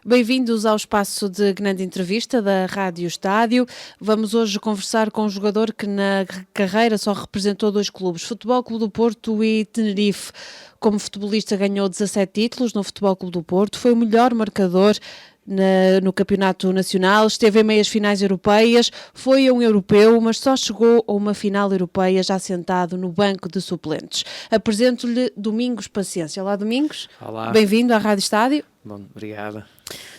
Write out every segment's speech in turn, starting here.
Bem-vindos ao espaço de grande entrevista da Rádio Estádio. Vamos hoje conversar com um jogador que na carreira só representou dois clubes, Futebol Clube do Porto e Tenerife. Como futebolista ganhou 17 títulos no Futebol Clube do Porto, foi o melhor marcador no Campeonato Nacional, esteve em meias finais europeias, foi um europeu, mas só chegou a uma final europeia já sentado no banco de suplentes. Apresento-lhe Domingos Paciência. Olá, Domingos. Olá. Bem-vindo à Rádio Estádio. Bom, obrigada.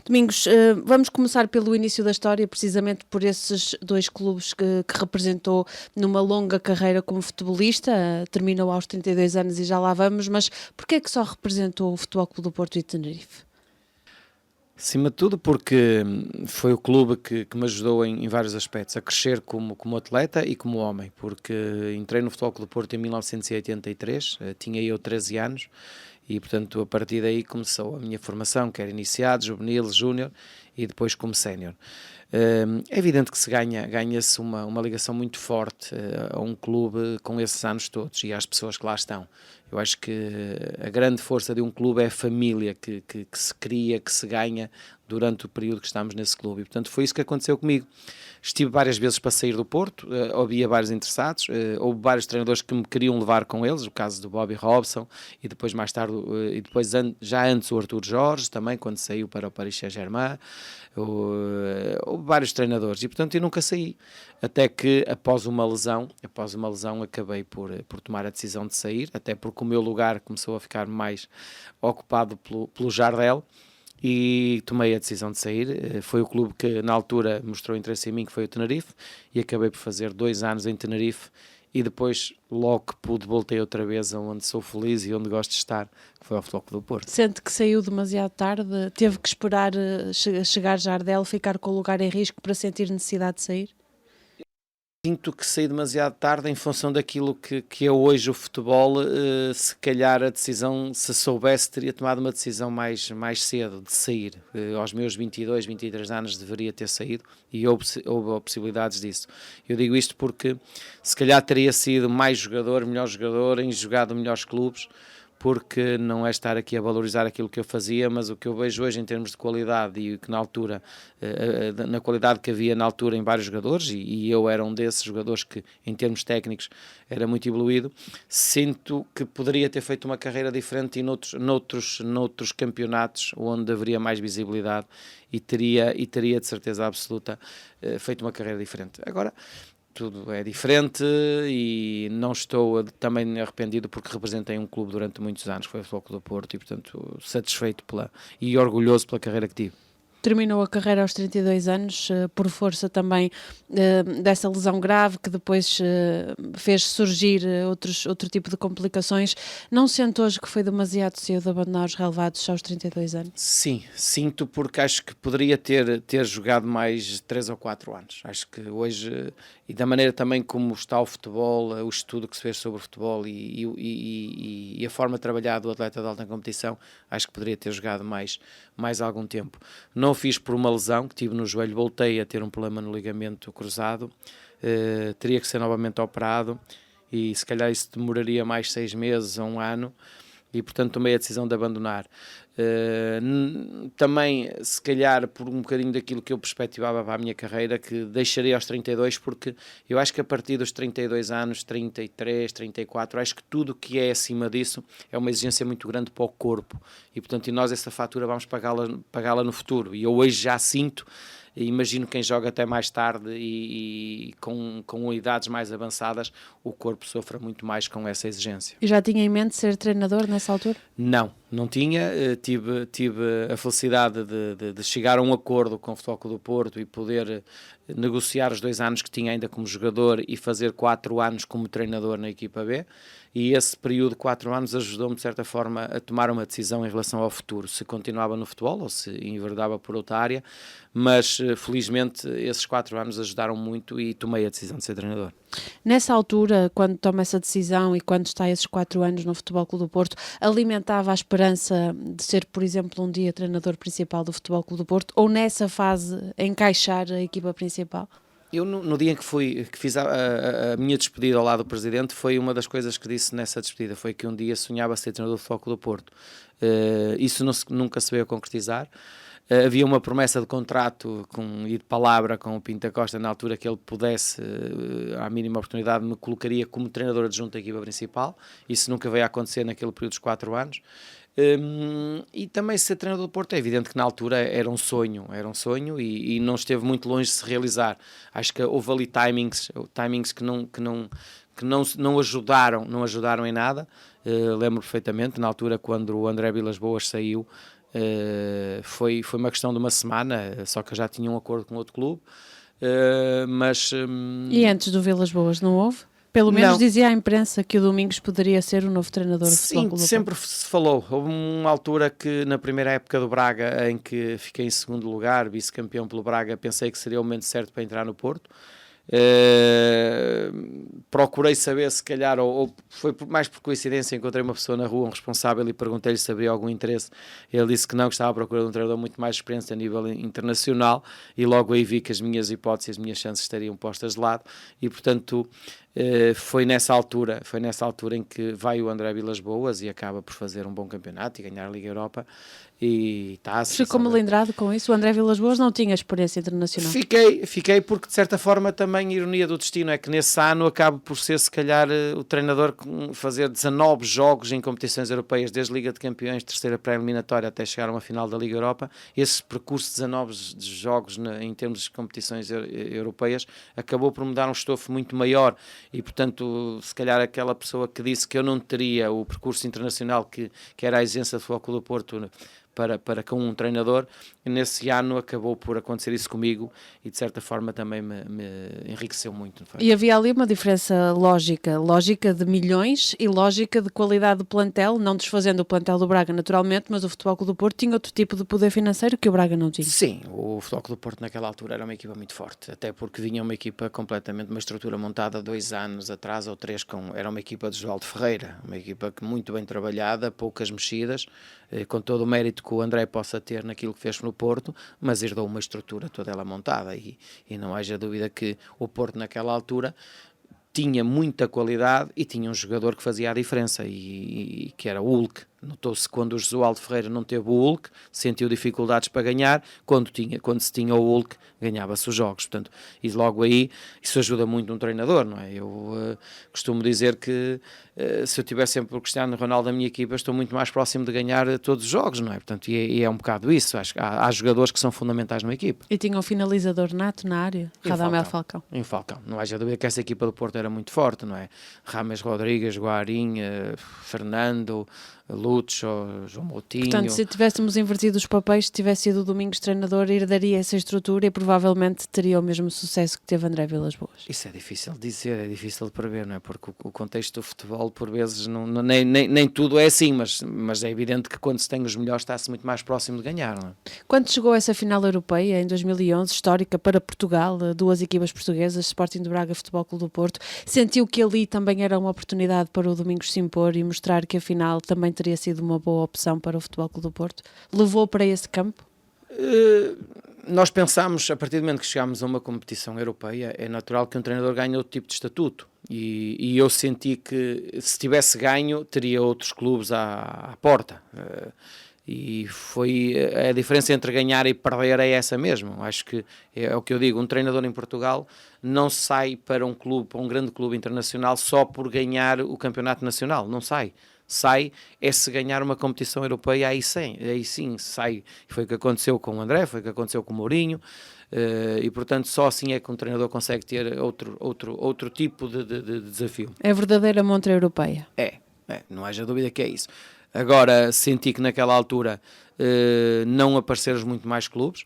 Domingos, vamos começar pelo início da história, precisamente por esses dois clubes que representou numa longa carreira como futebolista, terminou aos 32 anos e já lá vamos, mas porquê é que só representou o Futebol Clube do Porto e Tenerife? Acima de tudo porque foi o clube que me ajudou em vários aspectos, a crescer como atleta e como homem, porque entrei no Futebol Clube do Porto em 1983, tinha eu 13 anos, e portanto a partir daí começou a minha formação, quer iniciado, juvenil, júnior e depois como sénior. É evidente que se ganha-se uma ligação muito forte a um clube com esses anos todos e às pessoas que lá estão. Eu acho que a grande força de um clube é a família que se cria, que se ganha durante o período que estamos nesse clube. E, portanto, foi isso que aconteceu comigo. Estive várias vezes para sair do Porto, havia vários interessados, houve vários treinadores que me queriam levar com eles, o caso do Bobby Robson, e depois mais tarde, já antes o Artur Jorge, também, quando saiu para o Paris Saint-Germain, houve vários treinadores, e portanto eu nunca saí, até que após uma lesão acabei por tomar a decisão de sair, até porque o meu lugar começou a ficar mais ocupado pelo Jardel, e tomei a decisão de sair. Foi o clube que na altura mostrou interesse em mim, que foi o Tenerife, e acabei por fazer 2 anos em Tenerife, e depois logo que pude voltei outra vez aonde sou feliz e onde gosto de estar, que foi ao Futebol Clube do Porto. Sente que saiu demasiado tarde, teve que esperar chegar Jardel, ficar com o lugar em risco para sentir necessidade de sair? Sinto que saí demasiado tarde em função daquilo que é hoje o futebol. Se calhar a decisão, se soubesse, teria tomado uma decisão mais cedo de sair. Aos meus 22, 23 anos deveria ter saído, e houve possibilidades disso. Eu digo isto porque se calhar teria sido mais jogador, melhor jogador, em jogado melhores clubes, porque não é estar aqui a valorizar aquilo que eu fazia, mas o que eu vejo hoje em termos de qualidade e que na altura, na qualidade que havia na altura em vários jogadores, e eu era um desses jogadores que em termos técnicos era muito evoluído, sinto que poderia ter feito uma carreira diferente noutros campeonatos onde haveria mais visibilidade, e teria de certeza absoluta feito uma carreira diferente. Agora, tudo é diferente e não estou também arrependido, porque representei um clube durante muitos anos, que foi o Futebol Clube do Porto, e portanto satisfeito e orgulhoso pela carreira que tive. Terminou a carreira aos 32 anos, por força também dessa lesão grave que depois fez surgir outro tipo de complicações. Não sente hoje que foi demasiado cedo abandonar os relevados aos 32 anos? Sim, sinto, porque acho que poderia ter jogado mais 3 ou 4 anos. Acho que hoje, e da maneira também como está o futebol, o estudo que se fez sobre o futebol e a forma de trabalhar do atleta de alta competição, acho que poderia ter jogado mais algum tempo. Não o fiz por uma lesão que tive no joelho, voltei a ter um problema no ligamento cruzado, teria que ser novamente operado, e se calhar isso demoraria mais 6 meses a 1 ano, e portanto tomei a decisão de abandonar. Também, se calhar, por um bocadinho daquilo que eu perspectivava para a minha carreira, que deixaria aos 32, porque eu acho que a partir dos 32 anos, 33, 34, acho que tudo o que é acima disso é uma exigência muito grande para o corpo, e portanto nós essa fatura vamos pagá-la no futuro, e eu hoje já sinto. Imagino quem joga até mais tarde e com idades mais avançadas, o corpo sofre muito mais com essa exigência. E já tinha em mente ser treinador nessa altura? Não tinha. Tive a felicidade de chegar a um acordo com o Futebol Clube do Porto e poder negociar os 2 anos que tinha ainda como jogador e fazer 4 anos como treinador na equipa B, e esse período de 4 anos ajudou-me de certa forma a tomar uma decisão em relação ao futuro, se continuava no futebol ou se enverdava por outra área, mas felizmente esses 4 anos ajudaram muito e tomei a decisão de ser treinador. Nessa altura, quando toma essa decisão e quando está esses 4 anos no Futebol Clube do Porto, alimentava a esperança de ser, por exemplo, um dia treinador principal do Futebol Clube do Porto, ou nessa fase encaixar a equipa principal? Eu, no dia em que fiz a minha despedida ao lado do Presidente, foi uma das coisas que disse nessa despedida, foi que um dia sonhava ser treinador do Futebol Clube do Porto. Isso nunca se veio a concretizar. Havia uma promessa de contrato e de palavra com o Pinto da Costa na altura que ele pudesse, à mínima oportunidade, me colocaria como treinador adjunto da equipa principal. Isso nunca veio a acontecer naquele período dos 4 anos. E também ser treinador do Porto é evidente que na altura era um sonho e não esteve muito longe de se realizar. Acho que houve ali timings que não ajudaram em nada. Lembro perfeitamente, na altura quando o André Vilas Boas saiu, foi uma questão de uma semana, só que eu já tinha um acordo com outro clube, E antes do Vilas Boas não houve? Pelo menos não. Dizia a imprensa que o Domingos poderia ser o novo treinador do Futebol Clube do Porto. Sempre se falou. Houve uma altura que na primeira época do Braga, em que fiquei em segundo lugar, vice-campeão pelo Braga, pensei que seria o momento certo para entrar no Porto. Procurei saber, se calhar, ou foi mais por coincidência, encontrei uma pessoa na rua, um responsável, e perguntei-lhe se havia algum interesse. Ele disse que não, que estava à procura de um treinador muito mais experiente a nível internacional, e logo aí vi que as minhas hipóteses, as minhas chances estariam postas de lado, e portanto foi nessa altura em que vai o André Vilas Boas e acaba por fazer um bom campeonato e ganhar a Liga Europa. E ficou melindrado com isso? O André Vilas Boas não tinha experiência internacional? Fiquei porque de certa forma também a ironia do destino é que nesse ano acabo por ser se calhar o treinador fazer 19 jogos em competições europeias, desde Liga de Campeões, terceira pré-eliminatória até chegar a uma final da Liga Europa. Esse percurso de 19 jogos em termos de competições europeias acabou por me dar um estofo muito maior e portanto se calhar aquela pessoa que disse que eu não teria o percurso internacional que era a exigência do Futebol Clube do Porto para com um treinador, nesse ano acabou por acontecer isso comigo e de certa forma também me enriqueceu muito. E havia ali uma diferença lógica de milhões e lógica de qualidade do plantel, não desfazendo o plantel do Braga naturalmente, mas o Futebol Clube do Porto tinha outro tipo de poder financeiro que o Braga não tinha. Sim, o Futebol Clube do Porto naquela altura era uma equipa muito forte, até porque vinha uma equipa completamente, uma estrutura montada 2 anos atrás ou 3, era uma equipa de João de Ferreira, uma equipa muito bem trabalhada, poucas mexidas, com todo o mérito que o André possa ter naquilo que fez no Porto, mas herdou uma estrutura toda ela montada e não haja dúvida que o Porto naquela altura tinha muita qualidade e tinha um jogador que fazia a diferença e que era o Hulk. Notou-se quando o Josualdo Ferreira não teve o Hulk, sentiu dificuldades para ganhar, quando se tinha o Hulk, ganhava-se os jogos, portanto, e logo aí isso ajuda muito um treinador, não é? Eu costumo dizer que se eu tivesse sempre o Cristiano Ronaldo na minha equipa, estou muito mais próximo de ganhar todos os jogos, não é? Portanto, e é um bocado isso, acho que há jogadores que são fundamentais numa equipa. E tinha um finalizador nato na área, Radamel Falcão. Em Falcão, não haja dúvida que essa equipa do Porto era muito forte, não é? Rames Rodrigues, Guarim, Fernando, Lucho, João Moutinho. Portanto, se tivéssemos invertido os papéis, se tivesse sido o Domingos treinador, herdaria essa estrutura e provavelmente teria o mesmo sucesso que teve André Vilas Boas. Isso é difícil de dizer, é difícil de prever, não é? Porque o contexto do futebol, por vezes, nem tudo é assim, mas é evidente que quando se tem os melhores está-se muito mais próximo de ganhar, não é? Quando chegou essa final europeia, em 2011, histórica para Portugal, 2 equipas portuguesas, Sporting de Braga, Futebol Clube do Porto, sentiu que ali também era uma oportunidade para o Domingos se impor e mostrar que a final também teria sido uma boa opção para o Futebol Clube do Porto? Levou para esse campo? Nós pensámos, a partir do momento que chegámos a uma competição europeia, é natural que um treinador ganhe outro tipo de estatuto. E eu senti que se tivesse ganho, teria outros clubes à porta. E foi a diferença entre ganhar e perder é essa mesmo. Acho que é o que eu digo, um treinador em Portugal não sai para um clube, para um grande clube internacional só por ganhar o campeonato nacional, não sai. Sai se ganhar uma competição europeia, aí sim sai. Foi o que aconteceu com o André, foi o que aconteceu com o Mourinho, e portanto só assim é que um treinador consegue ter outro tipo de desafio. É a verdadeira montra europeia. Não haja dúvida que é isso. Agora senti que naquela altura não apareceram muito mais clubes.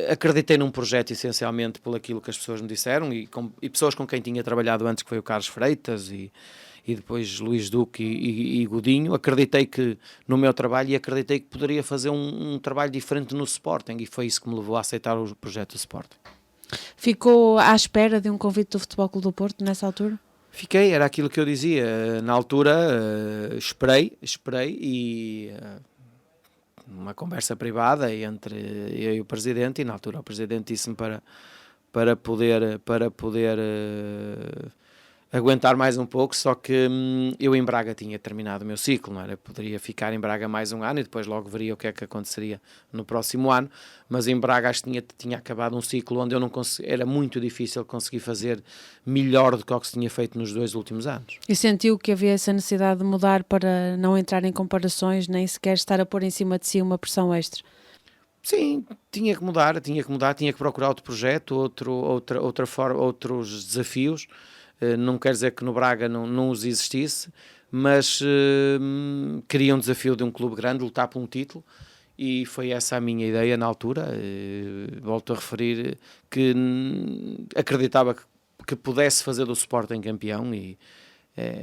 Acreditei num projeto essencialmente por aquilo que as pessoas me disseram e pessoas com quem tinha trabalhado antes, que foi o Carlos Freitas e depois Luís Duque e Godinho. Acreditei que no meu trabalho e acreditei que poderia fazer um trabalho diferente no Sporting e foi isso que me levou a aceitar o projeto do Sporting. Ficou à espera de um convite do Futebol Clube do Porto nessa altura? Fiquei, era aquilo que eu dizia. Na altura esperei e uma conversa privada entre eu e o Presidente, e na altura o Presidente disse-me para poder aguentar mais um pouco, só que eu em Braga tinha terminado o meu ciclo, não era? Eu poderia ficar em Braga mais um ano e depois logo veria o que é que aconteceria no próximo ano, mas em Braga acho que tinha acabado um ciclo onde eu não era muito difícil conseguir fazer melhor do que o que se tinha feito nos 2 últimos anos. E sentiu que havia essa necessidade de mudar para não entrar em comparações, nem sequer estar a pôr em cima de si uma pressão extra? Sim, tinha que mudar, tinha que procurar outro projeto, outra forma, outros desafios. Não quer dizer que no Braga não os existisse, mas queria um desafio de um clube grande, lutar por um título, e foi essa a minha ideia na altura. Volto a referir que acreditava que pudesse fazer do Sporting campeão, e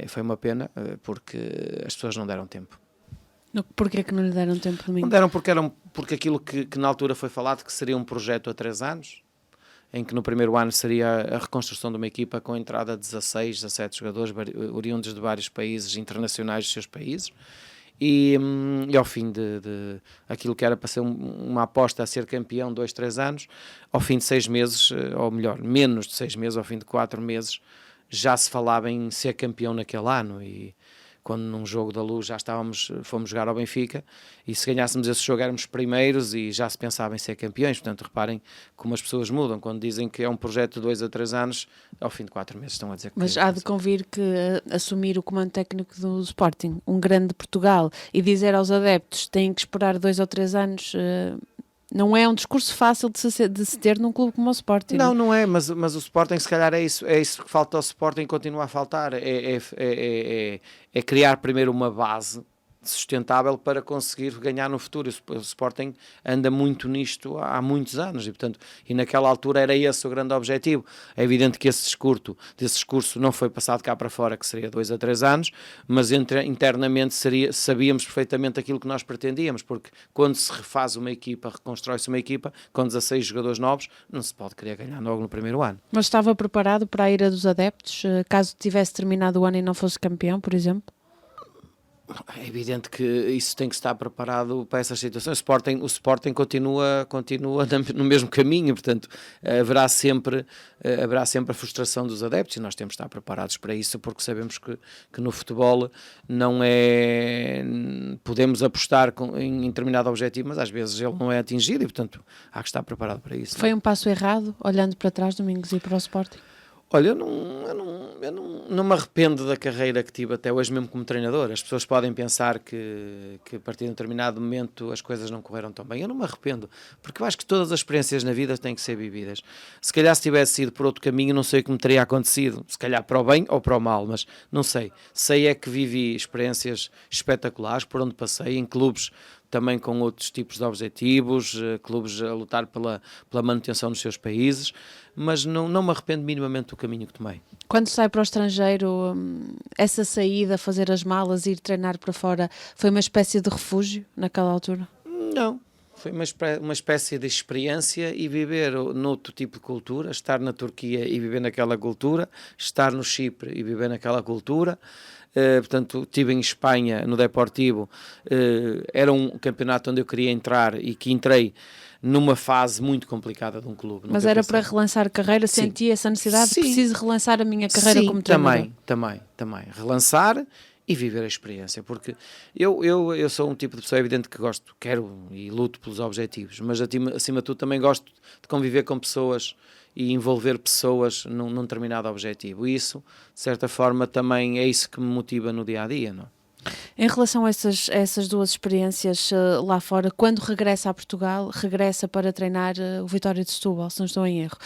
foi uma pena, porque as pessoas não deram tempo. Porquê que não lhe deram tempo de mim? Não deram porque aquilo que na altura foi falado, que seria um projeto a 3 anos, em que no primeiro ano seria a reconstrução de uma equipa com a entrada de 16, 17 jogadores oriundos de vários países internacionais dos seus países, e ao fim de aquilo que era para ser uma aposta a ser campeão 2, 3 anos, ao fim de 6 meses, ou melhor, menos de 6 meses, ao fim de 4 meses, já se falava em ser campeão naquele ano. E quando num jogo da Luz fomos jogar ao Benfica, e se ganhássemos esse jogo éramos primeiros e já se pensava em ser campeões. Portanto, reparem como as pessoas mudam, quando dizem que é um projeto de 2 a 3 anos, ao fim de 4 meses estão a dizer que... Mas há de convir que assumir o comando técnico do Sporting, um grande de Portugal, e dizer aos adeptos têm que esperar 2 ou 3 anos... não é um discurso fácil de se ter num clube como o Sporting. Não é, mas o Sporting se calhar é isso que falta ao Sporting, continua a faltar, é criar primeiro uma base sustentável para conseguir ganhar no futuro. O Sporting anda muito nisto há muitos anos e naquela altura era esse o grande objetivo. É evidente que esse discurso não foi passado cá para fora, que seria 2 a 3 anos, mas internamente sabíamos perfeitamente aquilo que nós pretendíamos, porque quando se refaz uma equipa, reconstrói-se uma equipa com 16 jogadores novos, não se pode querer ganhar logo no primeiro ano. Mas estava preparado para a ira dos adeptos, caso tivesse terminado o ano e não fosse campeão, por exemplo? É evidente que isso tem que estar preparado para essas situações. O Sporting continua no mesmo caminho, portanto, haverá sempre a frustração dos adeptos, e nós temos de estar preparados para isso, porque sabemos que no futebol não é... Podemos apostar em determinado objetivo, mas às vezes ele não é atingido, e portanto há que estar preparado para isso. Foi um passo errado, olhando para trás, Domingos, e para o Sporting? Olha, eu não me arrependo da carreira que tive até hoje, mesmo como treinador. As pessoas podem pensar que a partir de um determinado momento as coisas não correram tão bem. Eu não me arrependo, porque eu acho que todas as experiências na vida têm que ser vividas. Se calhar se tivesse ido por outro caminho, não sei o que me teria acontecido. Se calhar para o bem ou para o mal, mas não sei. Sei é que vivi experiências espetaculares por onde passei, em clubes também com outros tipos de objetivos, clubes a lutar pela manutenção dos seus países, mas não me arrependo minimamente do caminho que tomei. Quando sai para o estrangeiro, essa saída, fazer as malas e ir treinar para fora, foi uma espécie de refúgio naquela altura? Não, foi uma espécie de experiência e viver noutro tipo de cultura, estar na Turquia e viver naquela cultura, estar no Chipre e viver naquela cultura. Portanto, estive em Espanha, no Deportivo, era um campeonato onde eu queria entrar e que entrei numa fase muito complicada de um clube. Mas era para relançar a carreira? Sim. Senti essa necessidade? Sim. Preciso relançar a minha carreira como treinador? Também. Relançar e viver a experiência, porque eu sou um tipo de pessoa, evidente que quero e luto pelos objetivos, mas acima de tudo também gosto de conviver com pessoas e envolver pessoas num determinado objetivo, e isso, de certa forma, também é isso que me motiva no dia-a-dia, não? Em relação a essas duas experiências lá fora, quando regressa a Portugal, regressa para treinar o Vitória de Setúbal, se não estou em erro.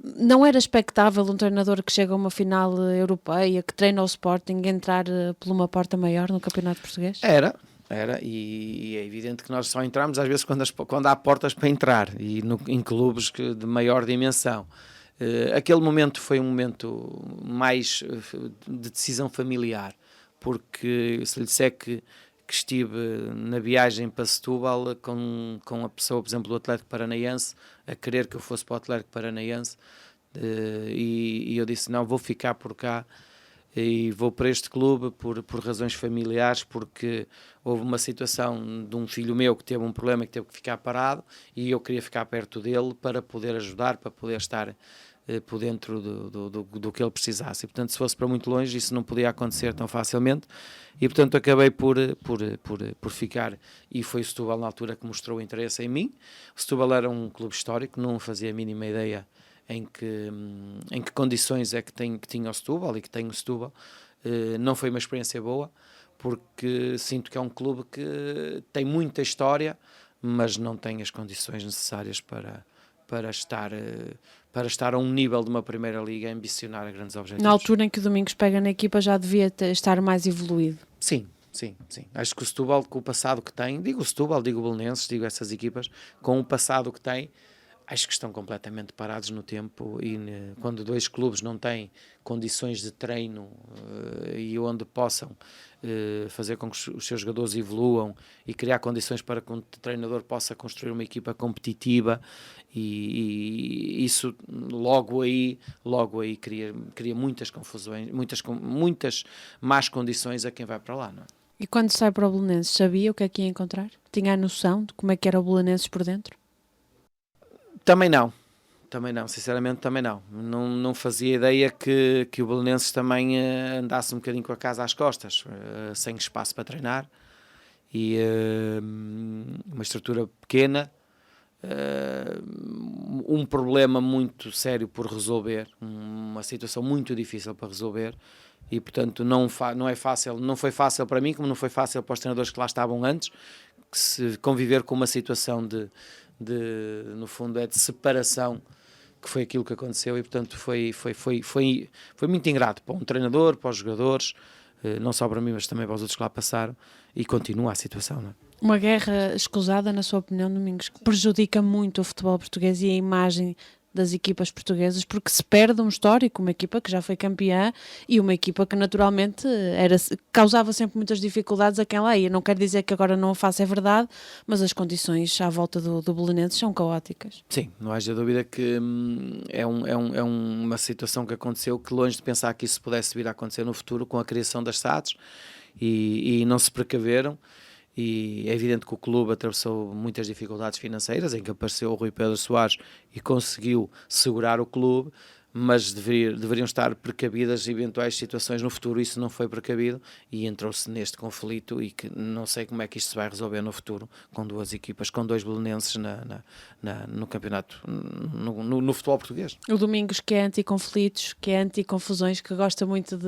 Não era expectável um treinador que chega a uma final europeia, que treina o Sporting, entrar por uma porta maior no Campeonato Português? Era, e é evidente que nós só entramos às vezes quando há portas para entrar, e em clubes de maior dimensão. Aquele momento foi um momento mais de decisão familiar, porque se lhe disser que estive na viagem para Setúbal com a pessoa, por exemplo, do Atlético Paranaense, a querer que eu fosse para o Atlético Paranaense, e eu disse, não, vou ficar por cá, e vou para este clube por razões familiares, porque houve uma situação de um filho meu que teve um problema, que teve que ficar parado, e eu queria ficar perto dele para poder ajudar, para poder estar por dentro do que ele precisasse. E, portanto, se fosse para muito longe, isso não podia acontecer tão facilmente. E, portanto, acabei por ficar. E foi o Setúbal, na altura, que mostrou interesse em mim. O Setúbal era um clube histórico, não fazia a mínima ideia em que condições é que tinha o Setúbal e que tem o Setúbal. Não foi uma experiência boa, porque sinto que é um clube que tem muita história, mas não tem as condições necessárias para estar a um nível de uma Primeira Liga a ambicionar a grandes objetivos. Na altura em que o Domingos pega na equipa já devia estar mais evoluído. Sim. Acho que o Setúbal, com o passado que tem, digo o Setúbal, digo o Belenenses, digo essas equipas, com o passado que tem, acho que estão completamente parados no tempo. E quando dois clubes não têm condições de treino e onde possam fazer com que os seus jogadores evoluam e criar condições para que um treinador possa construir uma equipa competitiva, e isso logo aí cria muitas confusões, muitas más condições a quem vai para lá, não é? E quando sai para o Belenenses, sabia o que é que ia encontrar? Tinha a noção de como é que era o Belenenses por dentro? Também não, sinceramente também não. Não fazia ideia que o Belenenses também andasse um bocadinho com a casa às costas, sem espaço para treinar, e uma estrutura pequena, um problema muito sério por resolver, uma situação muito difícil para resolver, e portanto não foi fácil para mim, como não foi fácil para os treinadores que lá estavam antes, que se conviver com uma situação no fundo de separação, que foi aquilo que aconteceu. E portanto foi muito ingrato para um treinador, para os jogadores, não só para mim, mas também para os outros que lá passaram, e continua a situação, não é? Uma guerra escusada, na sua opinião, Domingos, que prejudica muito o futebol português e a imagem das equipas portuguesas, porque se perde um histórico, uma equipa que já foi campeã e uma equipa que naturalmente causava sempre muitas dificuldades a quem lá ia. Não quero dizer que agora não o faça, é verdade, mas as condições à volta do Belenenses são caóticas. Sim, não haja dúvida que é uma situação que aconteceu, que longe de pensar que isso pudesse vir a acontecer no futuro, com a criação das SADs, e não se precaveram. E é evidente que o clube atravessou muitas dificuldades financeiras, em que apareceu o Rui Pedro Soares e conseguiu segurar o clube, mas deveriam estar precavidas eventuais situações no futuro. Isso não foi precavido e entrou-se neste conflito, e que não sei como é que isto se vai resolver no futuro, com duas equipas, com dois belenenses no campeonato, no futebol português. O Domingos, que é anti-conflitos, que é anti-confusões, que gosta muito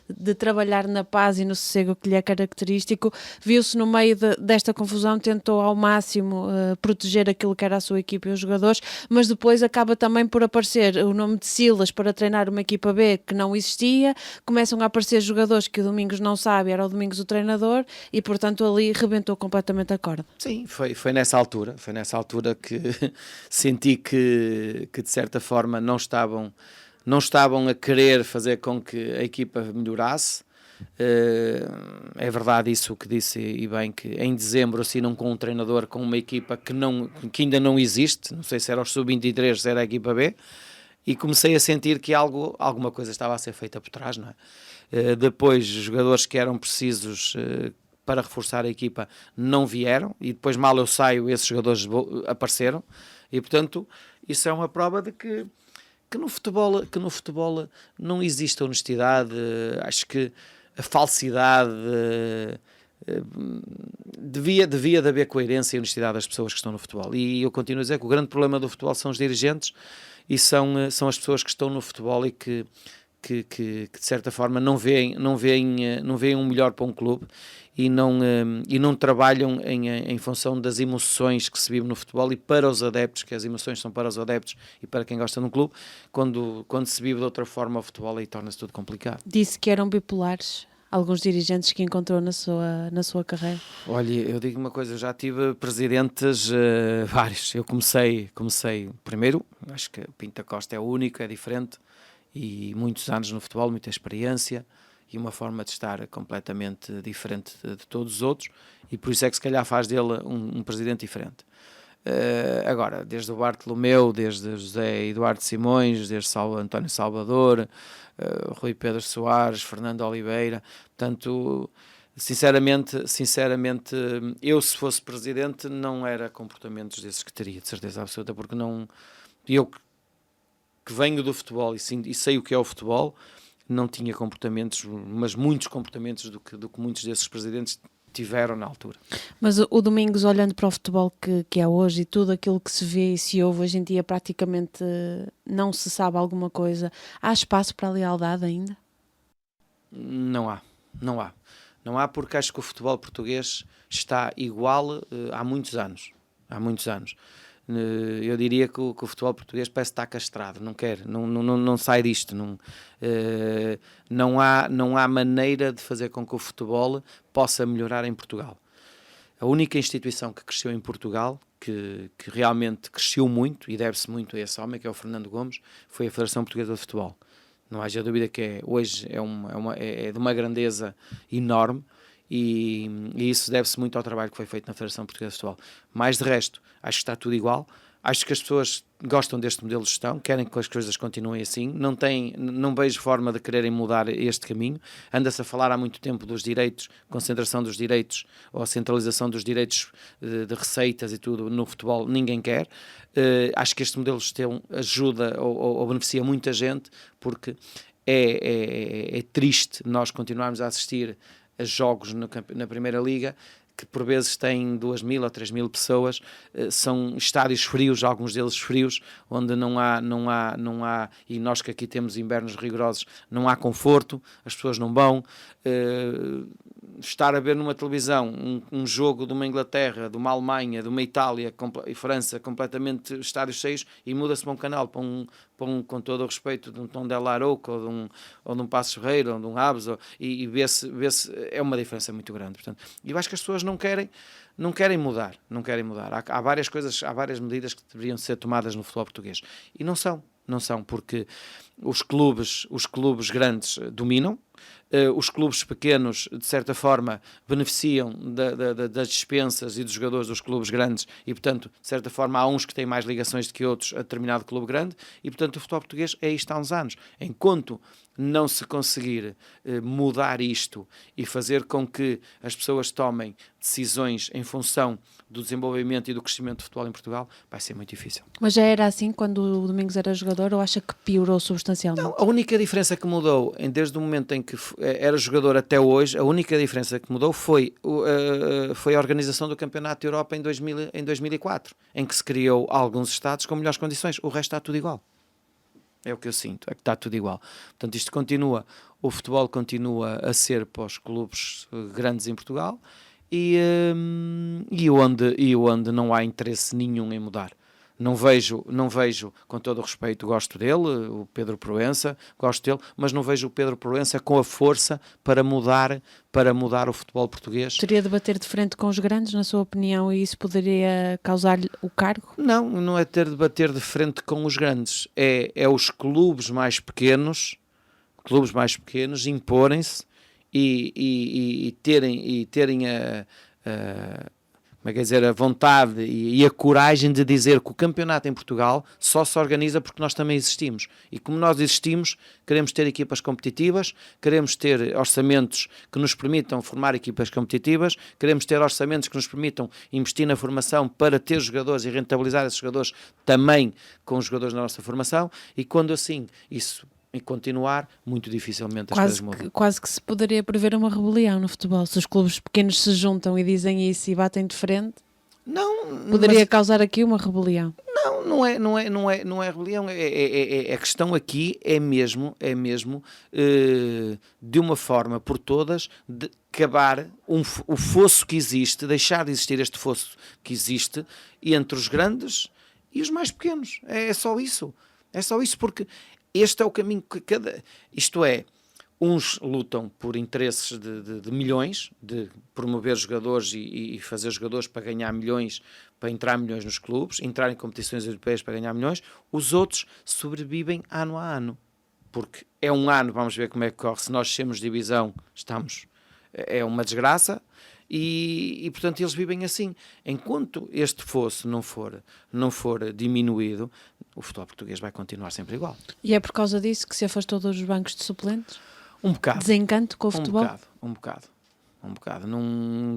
de trabalhar na paz e no sossego que lhe é característico, viu-se no meio desta confusão, tentou ao máximo proteger aquilo que era a sua equipa e os jogadores, mas depois acaba também por aparecer o nome de Silas para treinar uma equipa B que não existia, começam a aparecer jogadores que o Domingos não sabe, era o Domingos o treinador, e portanto ali rebentou completamente a corda. Sim, foi nessa altura que senti que de certa forma não estavam a querer fazer com que a equipa melhorasse. É verdade isso que disse, e bem, que em dezembro assinam com um treinador, com uma equipa que ainda não existe, não sei se era o sub-23, se era a equipa B, e comecei a sentir que alguma coisa estava a ser feita por trás, não é? Depois, jogadores que eram precisos para reforçar a equipa não vieram, e depois, mal eu saio, esses jogadores apareceram, e portanto isso é uma prova de que no futebol não existe honestidade. Acho que a falsidade, devia de haver coerência e honestidade das pessoas que estão no futebol, e eu continuo a dizer que o grande problema do futebol são os dirigentes, e são as pessoas que estão no futebol e que de certa forma não veem um melhor para um clube, e não trabalham em função das emoções que se vive no futebol, e para os adeptos, que as emoções são para os adeptos e para quem gosta de um clube. Quando se vive de outra forma o futebol, aí torna-se tudo complicado. Disse que eram bipolares alguns dirigentes que encontrou na sua carreira. Olha, eu digo uma coisa, eu já tive presidentes vários. Eu comecei primeiro, acho que Pinto da Costa é o único, é diferente, e muitos anos no futebol, muita experiência e uma forma de estar completamente diferente de todos os outros, e por isso é que se calhar faz dele um presidente diferente. Agora, desde o Bartolomeu, desde José Eduardo Simões, desde António Salvador, Rui Pedro Soares, Fernando Oliveira, portanto, sinceramente, eu, se fosse presidente, não era comportamentos desses que teria, de certeza absoluta, porque não... que venho do futebol e sei o que é o futebol, não tinha comportamentos, mas muitos comportamentos do que muitos desses presidentes tiveram na altura. Mas o Domingos, olhando para o futebol que é hoje e tudo aquilo que se vê e se ouve hoje em dia, praticamente não se sabe alguma coisa. Há espaço para a lealdade ainda? Não há porque acho que o futebol português está igual há muitos anos. Eu diria que o futebol português parece estar castrado, não sai disto. Não há maneira de fazer com que o futebol possa melhorar em Portugal. A única instituição que cresceu em Portugal, que realmente cresceu muito, e deve-se muito a esse homem, que é o Fernando Gomes, foi a Federação Portuguesa de Futebol. Não haja dúvida que hoje é de uma grandeza enorme, e isso deve-se muito ao trabalho que foi feito na Federação Portuguesa de Futebol. Mais de resto, acho que está tudo igual. Acho que as pessoas gostam deste modelo de gestão, querem que as coisas continuem assim, não vejo forma de quererem mudar este caminho. Anda-se a falar há muito tempo dos direitos, concentração dos direitos ou a centralização dos direitos de receitas e tudo no futebol, ninguém quer. Acho que este modelo de gestão ajuda ou beneficia muita gente, porque é triste nós continuarmos a assistir a jogos na Primeira Liga que por vezes têm 2.000 ou 3.000 pessoas, são estádios frios, alguns deles frios, onde não há, e nós que aqui temos invernos rigorosos, não há conforto, as pessoas não vão. Estar a ver numa televisão um jogo de uma Inglaterra, de uma Alemanha, de uma Itália e França, completamente estádios cheios, e muda-se para um canal, com todo o respeito, de um Tondela Arouca, ou de um Passos Ferreira, ou de um Aves, e vê-se, é uma diferença muito grande. Portanto, e eu acho que as pessoas não querem mudar. Há várias coisas, há várias medidas que deveriam ser tomadas no futebol português, e não são, porque os clubes grandes dominam, os clubes pequenos, de certa forma, beneficiam das dispensas e dos jogadores dos clubes grandes, e, portanto, de certa forma, há uns que têm mais ligações do que outros a determinado clube grande, e, portanto, o futebol português é isto há uns anos. Enquanto não se conseguir mudar isto e fazer com que as pessoas tomem decisões em função do desenvolvimento e do crescimento do futebol em Portugal, vai ser muito difícil. Mas já era assim quando o Domingos era jogador, ou acha que piorou substancialmente? Não, a única diferença que mudou, desde o momento em que era jogador até hoje, a única diferença que mudou foi a organização do Campeonato da Europa em 2004, em que se criou alguns estados com melhores condições. O resto está tudo igual. É o que eu sinto, é que está tudo igual. Portanto, o futebol continua a ser para os clubes grandes em Portugal, e onde não há interesse nenhum em mudar. Não vejo, com todo o respeito, gosto dele, o Pedro Proença, gosto dele, mas não vejo o Pedro Proença com a força para mudar o futebol português. Teria de bater de frente com os grandes, na sua opinião, e isso poderia causar-lhe o cargo? Não é ter de bater de frente com os grandes, é os clubes mais pequenos imporem-se e terem a vontade e a coragem de dizer que o campeonato em Portugal só se organiza porque nós também existimos. E como nós existimos, queremos ter equipas competitivas, queremos ter orçamentos que nos permitam formar equipas competitivas, queremos ter orçamentos que nos permitam investir na formação para ter jogadores e rentabilizar esses jogadores também com os jogadores da nossa formação, e quando assim isso e continuar, muito dificilmente as coisas mudam. Quase que se poderia prever uma rebelião no futebol. Se os clubes pequenos se juntam e dizem isso e batem de frente, poderia causar aqui uma rebelião. Não é rebelião. A questão aqui é mesmo de uma forma por todas, de acabar o fosso que existe, deixar de existir este fosso que existe entre os grandes e os mais pequenos. É só isso, porque este é o caminho que uns lutam por interesses de milhões, de promover jogadores e fazer jogadores para ganhar milhões, para entrar milhões nos clubes, entrar em competições europeias para ganhar milhões. Os sobrevivem ano a ano, porque é um ano, vamos ver como é que corre, se nós descemos de divisão, é uma desgraça. E portanto eles vivem assim. Enquanto este fosso não for diminuído, o futebol português vai continuar sempre igual. E é por causa disso que se afastou dos bancos de suplentes? Um bocado. Desencanto com o futebol? Um bocado. Não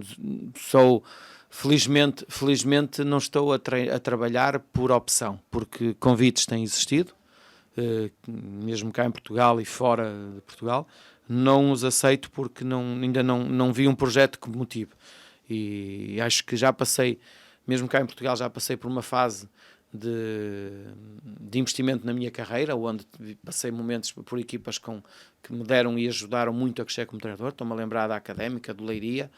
sou, felizmente não estou a trabalhar por opção, porque convites têm existido, mesmo cá em Portugal e fora de Portugal, não os aceito porque ainda não vi um projeto que me motive. E acho que já passei, mesmo cá em Portugal, já passei por uma fase de investimento na minha carreira, onde passei momentos por equipas que me deram e ajudaram muito a crescer como treinador. Estou-me a lembrar da Académica, do Leiria,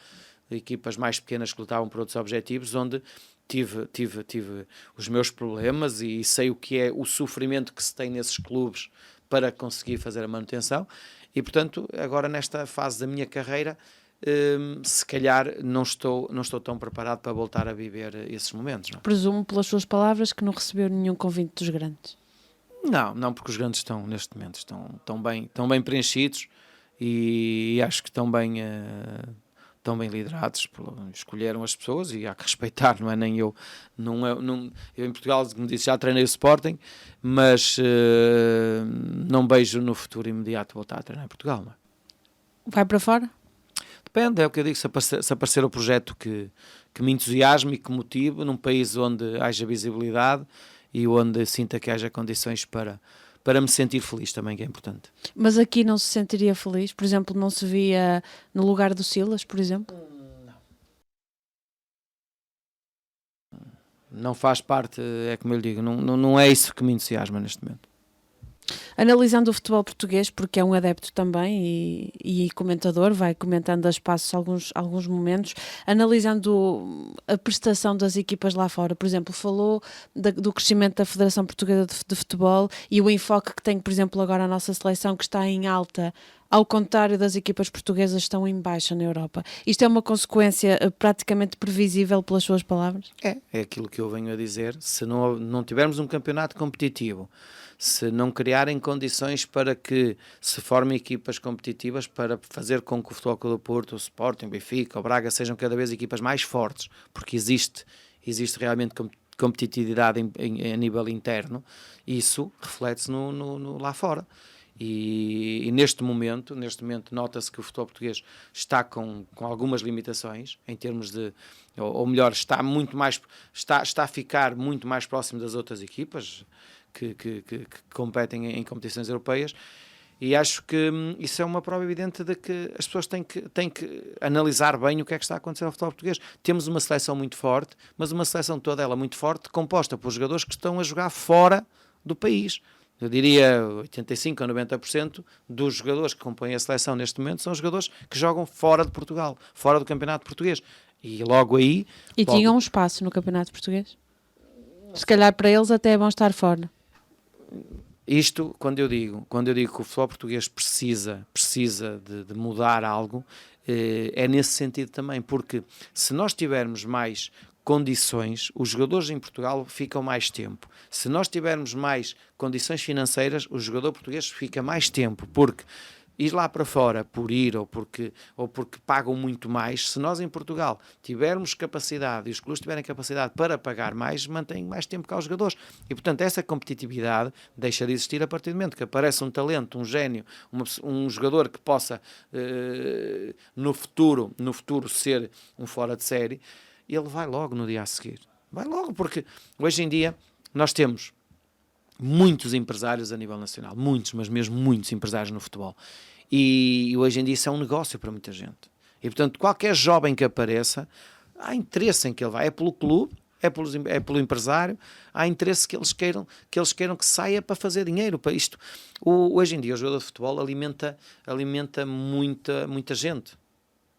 equipas mais pequenas que lutavam por outros objetivos, onde tive os meus problemas e sei o que é o sofrimento que se tem nesses clubes para conseguir fazer a manutenção. E, portanto, agora nesta fase da minha carreira, se calhar não estou tão preparado para voltar a viver esses momentos. Não? Presumo, pelas suas palavras, que não recebeu nenhum convite dos grandes. Não, porque os grandes estão, neste momento, estão bem preenchidos e acho que estão bem liderados, escolheram as pessoas e há que respeitar, não é? Nem eu, eu em Portugal, como disse, já treinei o Sporting, mas não vejo no futuro imediato voltar a treinar em Portugal. Não é? Vai para fora? Depende, é o que eu digo, se aparecer o projeto que me entusiasme e que motive, num país onde haja visibilidade e onde sinta que haja condições para me sentir feliz também, que é importante. Mas aqui não se sentiria feliz? Por exemplo, não se via no lugar do Silas, por exemplo? Não faz parte, é como eu lhe digo, não é isso que me entusiasma neste momento. Analisando o futebol português, porque é um adepto também e comentador, vai comentando a espaços alguns momentos, analisando a prestação das equipas lá fora, por exemplo, falou do crescimento da Federação Portuguesa de Futebol e o enfoque que tem, por exemplo, agora a nossa seleção, que está em alta, ao contrário das equipas portuguesas que estão em baixa na Europa. Isto é uma consequência praticamente previsível pelas suas palavras? É aquilo que eu venho a dizer. Se não tivermos um campeonato competitivo, se não criarem condições para que se formem equipas competitivas para fazer com que o Futebol Clube do Porto, o Sporting, o Benfica, o Braga sejam cada vez equipas mais fortes, porque existe realmente competitividade a nível interno, isso reflete-se lá fora. E neste momento nota-se que o futebol português está com algumas limitações em termos de, ou melhor, está a ficar muito mais próximo das outras equipas que competem em competições europeias, e acho que isso é uma prova evidente de que as pessoas têm que analisar bem o que é que está a acontecer ao futebol português. Temos uma seleção muito forte, mas uma seleção toda ela muito forte, composta por jogadores que estão a jogar fora do país. Eu diria 85% a 90% dos jogadores que compõem a seleção neste momento são jogadores que jogam fora de Portugal, fora do campeonato português. E logo aí... E tinham um espaço no campeonato português? Se calhar para eles até é bom estar fora. Isto, quando eu digo que o futebol português precisa de mudar algo, é nesse sentido também, porque se nós tivermos mais condições, os jogadores em Portugal ficam mais tempo. Se nós tivermos mais condições financeiras, o jogador português fica mais tempo, porque ir lá para fora por ir ou porque pagam muito mais, se nós em Portugal tivermos capacidade e os clubes tiverem capacidade para pagar mais, mantêm mais tempo cá os jogadores. E, portanto, essa competitividade deixa de existir a partir do momento que aparece um talento, um gênio, um jogador que possa no futuro ser um fora de série, ele vai logo no dia a seguir. Vai logo, porque hoje em dia nós temos muitos empresários a nível nacional, muitos, mas mesmo muitos empresários no futebol. E hoje em dia isso é um negócio para muita gente. E, portanto, qualquer jovem que apareça, há interesse em que ele vá. É pelo clube, é pelo empresário, há interesse que eles queiram que saia para fazer dinheiro. Para isto. Hoje em dia o jogador de futebol alimenta muita gente.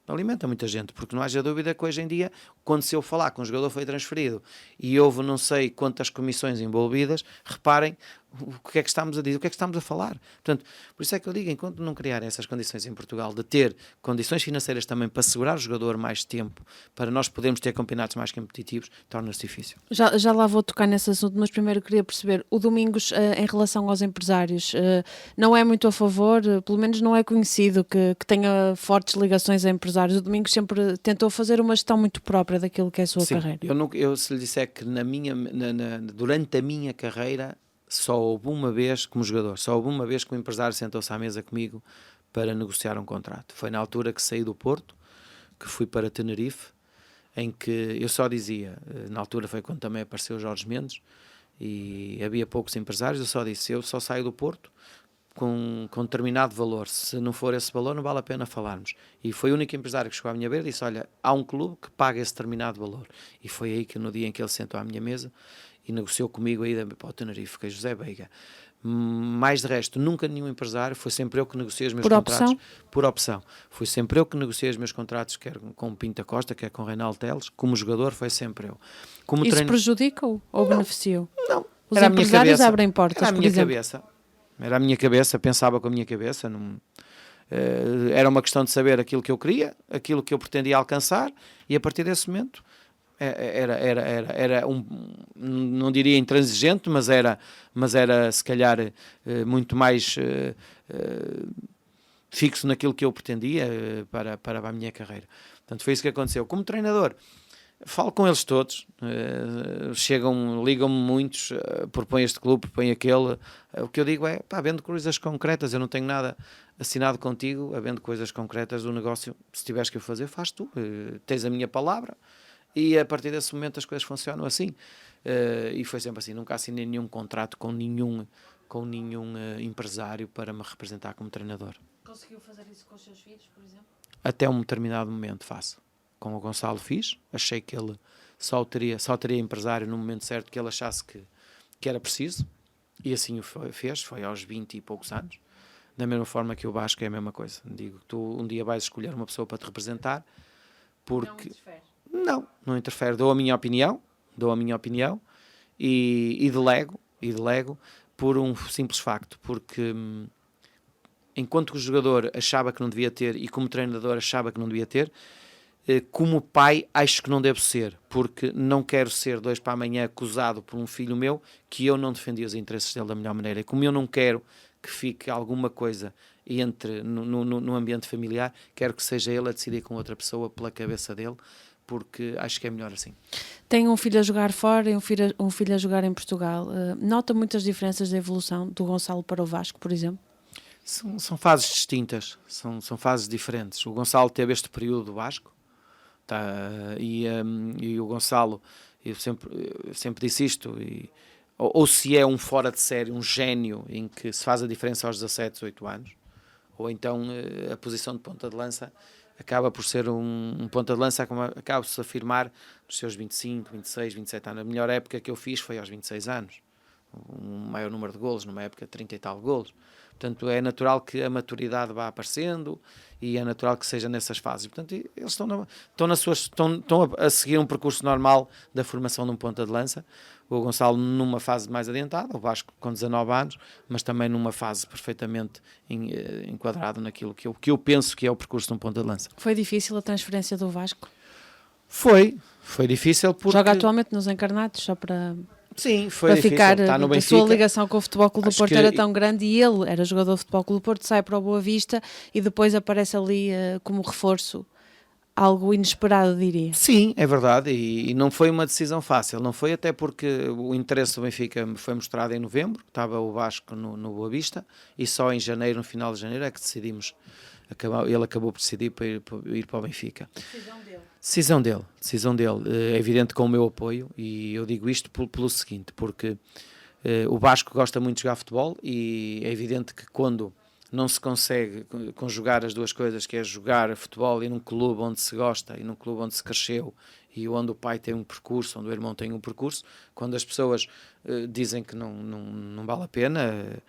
Alimenta muita gente, porque não haja dúvida que hoje em dia, quando se eu falar que um jogador foi transferido e houve não sei quantas comissões envolvidas, reparem o que é que estamos a dizer, o que é que estamos a falar. Portanto, por isso é que eu digo, enquanto não criarem essas condições em Portugal, de ter condições financeiras também para segurar o jogador mais tempo, para nós podermos ter campeonatos mais competitivos, torna-se difícil. Já lá vou tocar nesse assunto, mas primeiro queria perceber, o Domingos, em relação aos empresários, não é muito a favor, pelo menos não é conhecido que tenha fortes ligações a empresários. O Domingos sempre tentou fazer uma gestão muito própria daquilo que é a sua carreira. Eu se lhe disser que durante a minha carreira só houve uma vez como jogador, só houve uma vez que o empresário sentou-se à mesa comigo para negociar um contrato. Foi na altura que saí do Porto, que fui para Tenerife, em que eu só dizia, na altura foi quando também apareceu o Jorge Mendes, e havia poucos empresários. Eu só disse, eu só saio do Porto com determinado valor, se não for esse valor não vale a pena falarmos. E foi o único empresário que chegou à minha beira e disse, olha, há um clube que paga esse determinado valor. E foi aí que no dia em que ele sentou à minha mesa e negociou comigo a ida para o Tenerife, que é José Beiga. Mais de resto, nunca nenhum empresário, foi sempre eu que negociei os meus contratos. Opção? Por opção. Foi sempre eu que negociei os meus contratos, quer com o Pinta Costa, quer com o Reinaldo Teles, como jogador foi sempre eu. Como Isso prejudica-o ou beneficia-o? Não. Os empresários abrem portas, por exemplo. Era a minha cabeça, pensava com a minha cabeça, era uma questão de saber aquilo que eu queria, aquilo que eu pretendia alcançar, e a partir desse momento era não diria intransigente, mas era se calhar muito mais fixo naquilo que eu pretendia para a minha carreira. Portanto, foi isso que aconteceu. Como treinador, falo com eles todos, chegam, ligam-me muitos, propõem este clube, propõem aquele. O que eu digo é, havendo coisas concretas, eu não tenho nada assinado contigo, havendo coisas concretas do negócio, se tiveres que o fazer, faz tu, tens a minha palavra, e a partir desse momento as coisas funcionam assim. E foi sempre assim, nunca assinei nenhum contrato com nenhum empresário para me representar como treinador. Conseguiu fazer isso com os seus filhos, por exemplo? Até um determinado momento faço. Com o Gonçalo fiz, achei que ele só teria empresário no momento certo que ele achasse que era preciso, e assim o fez, foi aos 20 e poucos anos. Da mesma forma que o Vasco é a mesma coisa. Digo, tu um dia vais escolher uma pessoa para te representar, porque... Não interfere. Dou a minha opinião e delego por um simples facto, porque enquanto o jogador achava que não devia ter e como treinador achava que não devia ter, como pai acho que não devo ser, porque não quero ser de hoje para amanhã acusado por um filho meu que eu não defendi os interesses dele da melhor maneira, e como eu não quero que fique alguma coisa no ambiente familiar, quero que seja ele a decidir com outra pessoa pela cabeça dele, porque acho que é melhor assim. Tem um filho a jogar fora e um filho a jogar em Portugal. Nota muitas diferenças de evolução do Gonçalo para o Vasco, por exemplo? São fases distintas, são fases diferentes. O Gonçalo teve este período do Vasco, e o Gonçalo, eu sempre disse isto, ou se é um fora de série, um gênio em que se faz a diferença aos 17, 18 anos, ou então a posição de ponta de lança acaba por ser um ponta de lança, acaba por se afirmar nos seus 25, 26, 27 anos. A melhor época que eu fiz foi aos 26 anos, um maior número de golos, numa época de 30 e tal golos. Portanto, é natural que a maturidade vá aparecendo e é natural que seja nessas fases. Portanto, eles estão a seguir um percurso normal da formação de um ponta de lança. O Gonçalo numa fase mais adiantada, o Vasco com 19 anos, mas também numa fase perfeitamente enquadrado naquilo que eu penso que é o percurso de um ponta de lança. Foi difícil a transferência do Vasco? Foi difícil porque... Joga atualmente nos Encarnados, só para... Sim, foi para difícil. ficar, Está no Benfica. A sua ligação com o Futebol Clube do Porto era tão grande, e ele era jogador do Futebol Clube do Porto, sai para o Boa Vista e depois aparece ali como reforço, algo inesperado, diria. Sim, é verdade, e não foi uma decisão fácil, não foi, até porque o interesse do Benfica foi mostrado em novembro, estava o Vasco no Boa Vista, e só em janeiro, no final de janeiro, é que decidimos, ele acabou por decidir para ir para o Benfica. Decisão dele, é evidente com o meu apoio, e eu digo isto pelo seguinte, porque o Vasco gosta muito de jogar futebol, e é evidente que quando não se consegue conjugar as duas coisas, que é jogar futebol e num clube onde se gosta, e num clube onde se cresceu, e onde o pai tem um percurso, onde o irmão tem um percurso, quando as pessoas dizem que não vale a pena,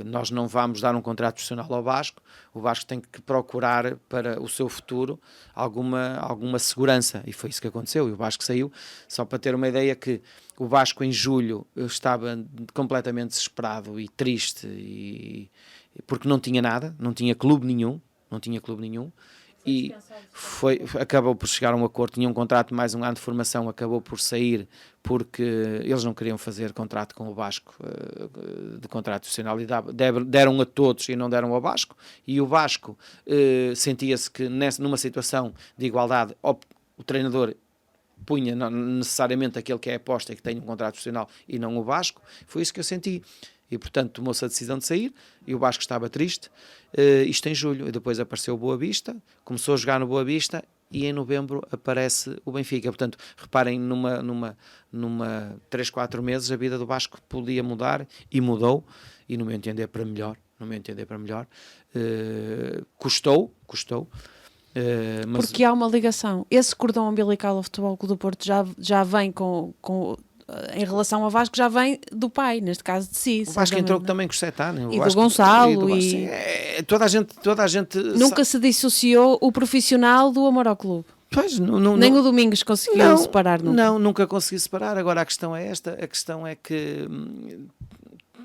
nós não vamos dar um contrato profissional ao Vasco, o Vasco tem que procurar para o seu futuro alguma segurança, e foi isso que aconteceu, e o Vasco saiu. Só para ter uma ideia, que o Vasco em julho estava completamente desesperado e triste, porque não tinha nada, não tinha clube nenhum, e acabou por chegar a um acordo, tinha um contrato de mais um ano de formação, acabou por sair porque eles não queriam fazer contrato com o Vasco, de contrato profissional, e deram a todos e não deram ao Vasco, e o Vasco sentia-se que numa situação de igualdade, o treinador punha necessariamente aquele que é aposta e que tem um contrato profissional e não o Vasco. Foi isso que eu senti. E, portanto, tomou-se a decisão de sair, e o Vasco estava triste, isto em julho, e depois apareceu o Boa Vista, começou a jogar no Boa Vista, e em novembro aparece o Benfica. Portanto, reparem, numa 3, 4 meses a vida do Vasco podia mudar e mudou, e no meu entender para melhor. Custou, mas porque há uma ligação. Esse cordão umbilical ao Futebol Clube do Porto já vem em relação ao Vasco, já vem do pai, neste caso de si. o Vasco entrou também com 7 anos. E do Gonçalo. Sim, toda a gente nunca se dissociou o profissional do amor ao clube. Pois, nem o Domingos conseguiu separar nunca. Não, nunca consegui separar. Agora a questão é esta, a questão é que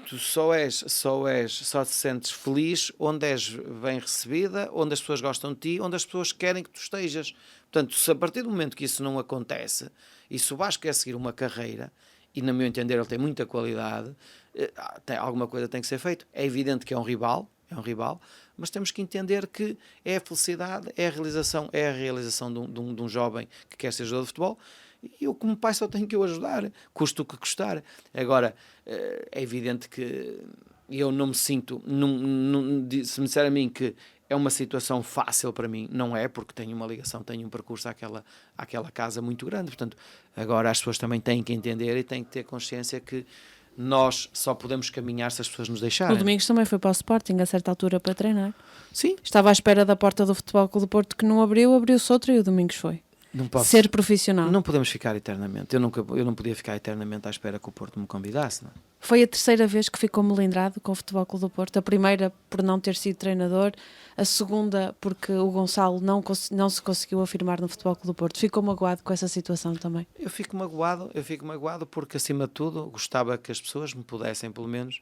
tu só te sentes feliz onde és bem recebida, onde as pessoas gostam de ti, onde as pessoas querem que tu estejas. Portanto, se a partir do momento que isso não acontece, e se o Vasco quer seguir uma carreira, e no meu entender ele tem muita qualidade, alguma coisa tem que ser feita. É evidente que é um rival, mas temos que entender que é a felicidade, é a realização de um jovem que quer ser jogador de futebol, e eu como pai só tenho que o ajudar, custe o que custar. Agora, é evidente que eu não me sinto, se me disser a mim que é uma situação fácil para mim, não é, porque tenho uma ligação, tenho um percurso àquela casa muito grande. Portanto, agora as pessoas também têm que entender e têm que ter consciência que nós só podemos caminhar se as pessoas nos deixarem. O Domingos também foi para o Sporting a certa altura para treinar. Sim. Estava à espera da porta do Futebol Clube do Porto que não abriu-se outra e o Domingos foi. Não posso, ser profissional. Não podemos ficar eternamente. Eu não podia ficar eternamente à espera que o Porto me convidasse. Não? Foi a terceira vez que ficou melindrado com o Futebol Clube do Porto. A primeira por não ter sido treinador, a segunda porque o Gonçalo não se conseguiu afirmar no Futebol Clube do Porto. Ficou magoado com essa situação também? Eu fico magoado porque, acima de tudo, gostava que as pessoas me pudessem, pelo menos,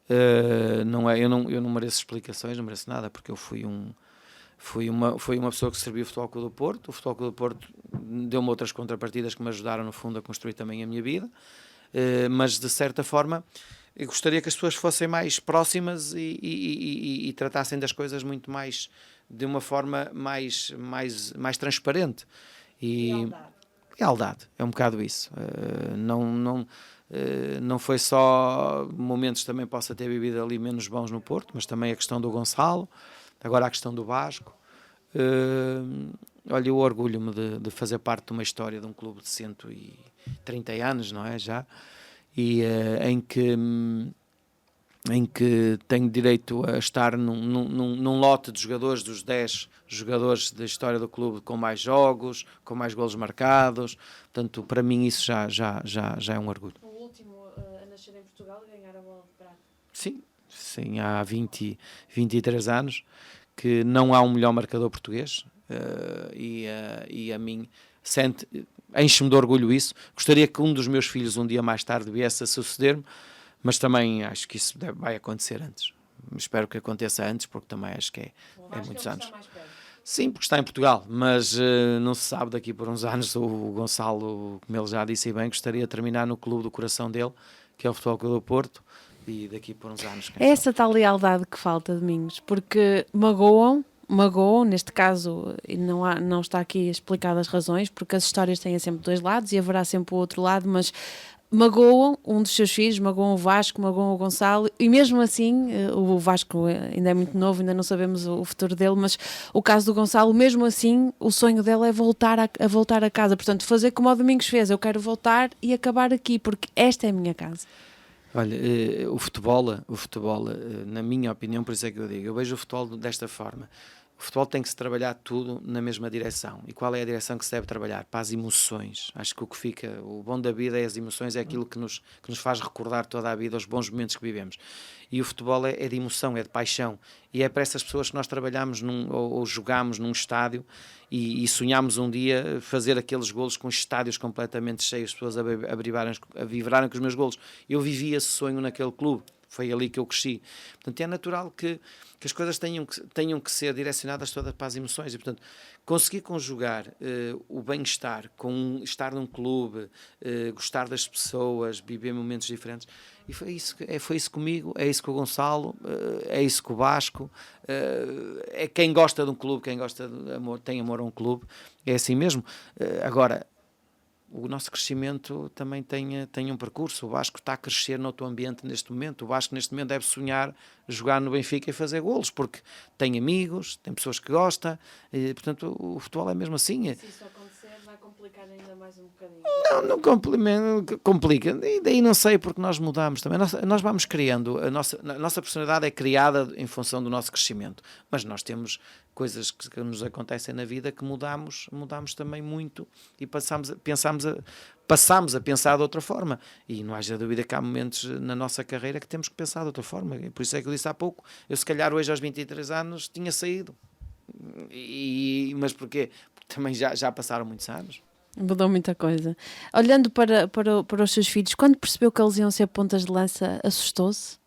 eu não mereço explicações, não mereço nada, porque eu fui uma pessoa que serviu o Futebol Clube do Porto. O Futebol Clube do Porto deu-me outras contrapartidas que me ajudaram, no fundo, a construir também a minha vida. Mas, de certa forma, eu gostaria que as pessoas fossem mais próximas e tratassem das coisas muito mais, de uma forma mais transparente. Lealdade, é um bocado isso. Não foi só momentos, também possa ter vivido ali menos bons no Porto, mas também a questão do Gonçalo. Agora a questão do Vasco. Olha, eu orgulho-me de fazer parte de uma história de um clube de 130 anos, não é? Já. E em que tenho direito a estar num lote de jogadores, dos 10 jogadores da história do clube com mais jogos, com mais golos marcados. Portanto, para mim isso já é um orgulho. O último a nascer em Portugal e ganhar a bola de prata. Sim, há 23 anos que não há um melhor marcador português, e a mim enche-me de orgulho isso. Gostaria que um dos meus filhos um dia mais tarde viesse a suceder-me, mas também acho que isso vai acontecer antes. Espero que aconteça antes, porque também acho que é muitos anos. Sim, porque está em Portugal, mas não se sabe, daqui por uns anos o Gonçalo, como ele já disse bem, gostaria de terminar no clube do coração dele, que é o Futebol Clube do Porto, e daqui por uns anos. É essa tal lealdade que falta, Domingos, porque magoam, neste caso, e não está aqui explicadas as razões, porque as histórias têm sempre dois lados e haverá sempre o outro lado, mas magoam um dos seus filhos, magoam o Vasco, magoam o Gonçalo, e mesmo assim, o Vasco ainda é muito novo, ainda não sabemos o futuro dele, mas o caso do Gonçalo, mesmo assim, o sonho dele é voltar a casa, portanto, fazer como o Domingos fez, eu quero voltar e acabar aqui, porque esta é a minha casa. Olha, o futebol, na minha opinião, por isso é que eu digo, eu vejo o futebol desta forma. O futebol tem que se trabalhar tudo na mesma direção. E qual é a direção que se deve trabalhar? Para as emoções. Acho que o bom da vida é as emoções, é aquilo que nos faz recordar toda a vida, os bons momentos que vivemos. E o futebol é de emoção, é de paixão. E é para essas pessoas que nós trabalhamos ou jogamos num estádio e sonhamos um dia fazer aqueles golos com estádios completamente cheios, as pessoas a vibrarem com os meus golos. Eu vivi esse sonho naquele clube. Foi ali que eu cresci. Portanto, é natural que as coisas tenham que ser direcionadas todas para as emoções. E, portanto, conseguir conjugar o bem-estar com estar num clube, gostar das pessoas, viver momentos diferentes. E foi isso comigo, é isso com o Gonçalo, é isso com o Vasco. É quem gosta de um clube, quem gosta de amor, tem amor a um clube. É assim mesmo. Agora, o nosso crescimento também tem um percurso. O Vasco está a crescer no outro ambiente neste momento. O Vasco neste momento deve sonhar jogar no Benfica e fazer golos, porque tem amigos, tem pessoas que gostam, e, portanto o futebol é mesmo assim. Se isso acontecer, vai complicar ainda mais um bocadinho. Não complica, e daí não sei, porque nós mudamos também, nós vamos criando, a nossa personalidade é criada em função do nosso crescimento, mas nós temos coisas que nos acontecem na vida que mudamos também muito e passamos a pensar de outra forma, e não haja dúvida que há momentos na nossa carreira que temos que pensar de outra forma, e por isso é que eu disse há pouco, eu se calhar hoje aos 23 anos tinha saído, mas porquê? Porque também já passaram muitos anos. Mudou muita coisa. Olhando para os seus filhos, quando percebeu que eles iam ser pontas de lança, assustou-se?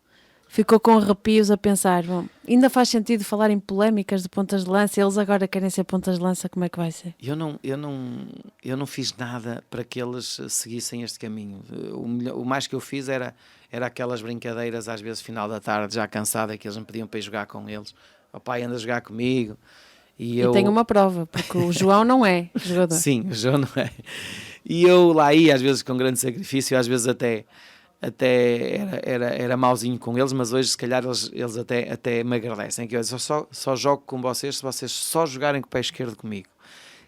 Ficou com arrepios a pensar, bom, ainda faz sentido falar em polémicas de pontas de lança, eles agora querem ser pontas de lança, como é que vai ser? Eu não fiz nada para que eles seguissem este caminho. O mais que eu fiz era aquelas brincadeiras, às vezes final da tarde, já cansada, que eles me pediam para ir jogar com eles. O pai anda a jogar comigo. E tenho uma prova, porque o João não é jogador. Sim, o João não é. E eu lá ia, às vezes com grande sacrifício, às vezes até era mauzinho com eles, mas hoje se calhar eles até me agradecem, que eu só jogo com vocês se vocês só jogarem com o pé esquerdo comigo,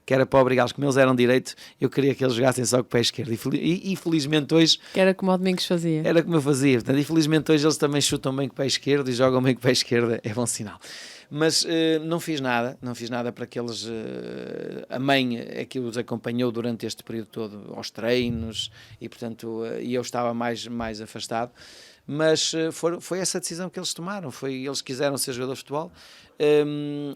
que era para obrigá-los, como eles eram direito, eu queria que eles jogassem só com o pé esquerdo, e felizmente hoje... Que era como o Domingos fazia. Era como eu fazia, portanto, e felizmente hoje eles também chutam bem com o pé esquerdo e jogam bem com o pé esquerdo, é bom sinal. Mas não fiz nada para que eles... a mãe é que os acompanhou durante este período todo aos treinos e, portanto, e eu estava mais afastado. Mas foi essa decisão que eles tomaram, eles quiseram ser jogadores de futebol.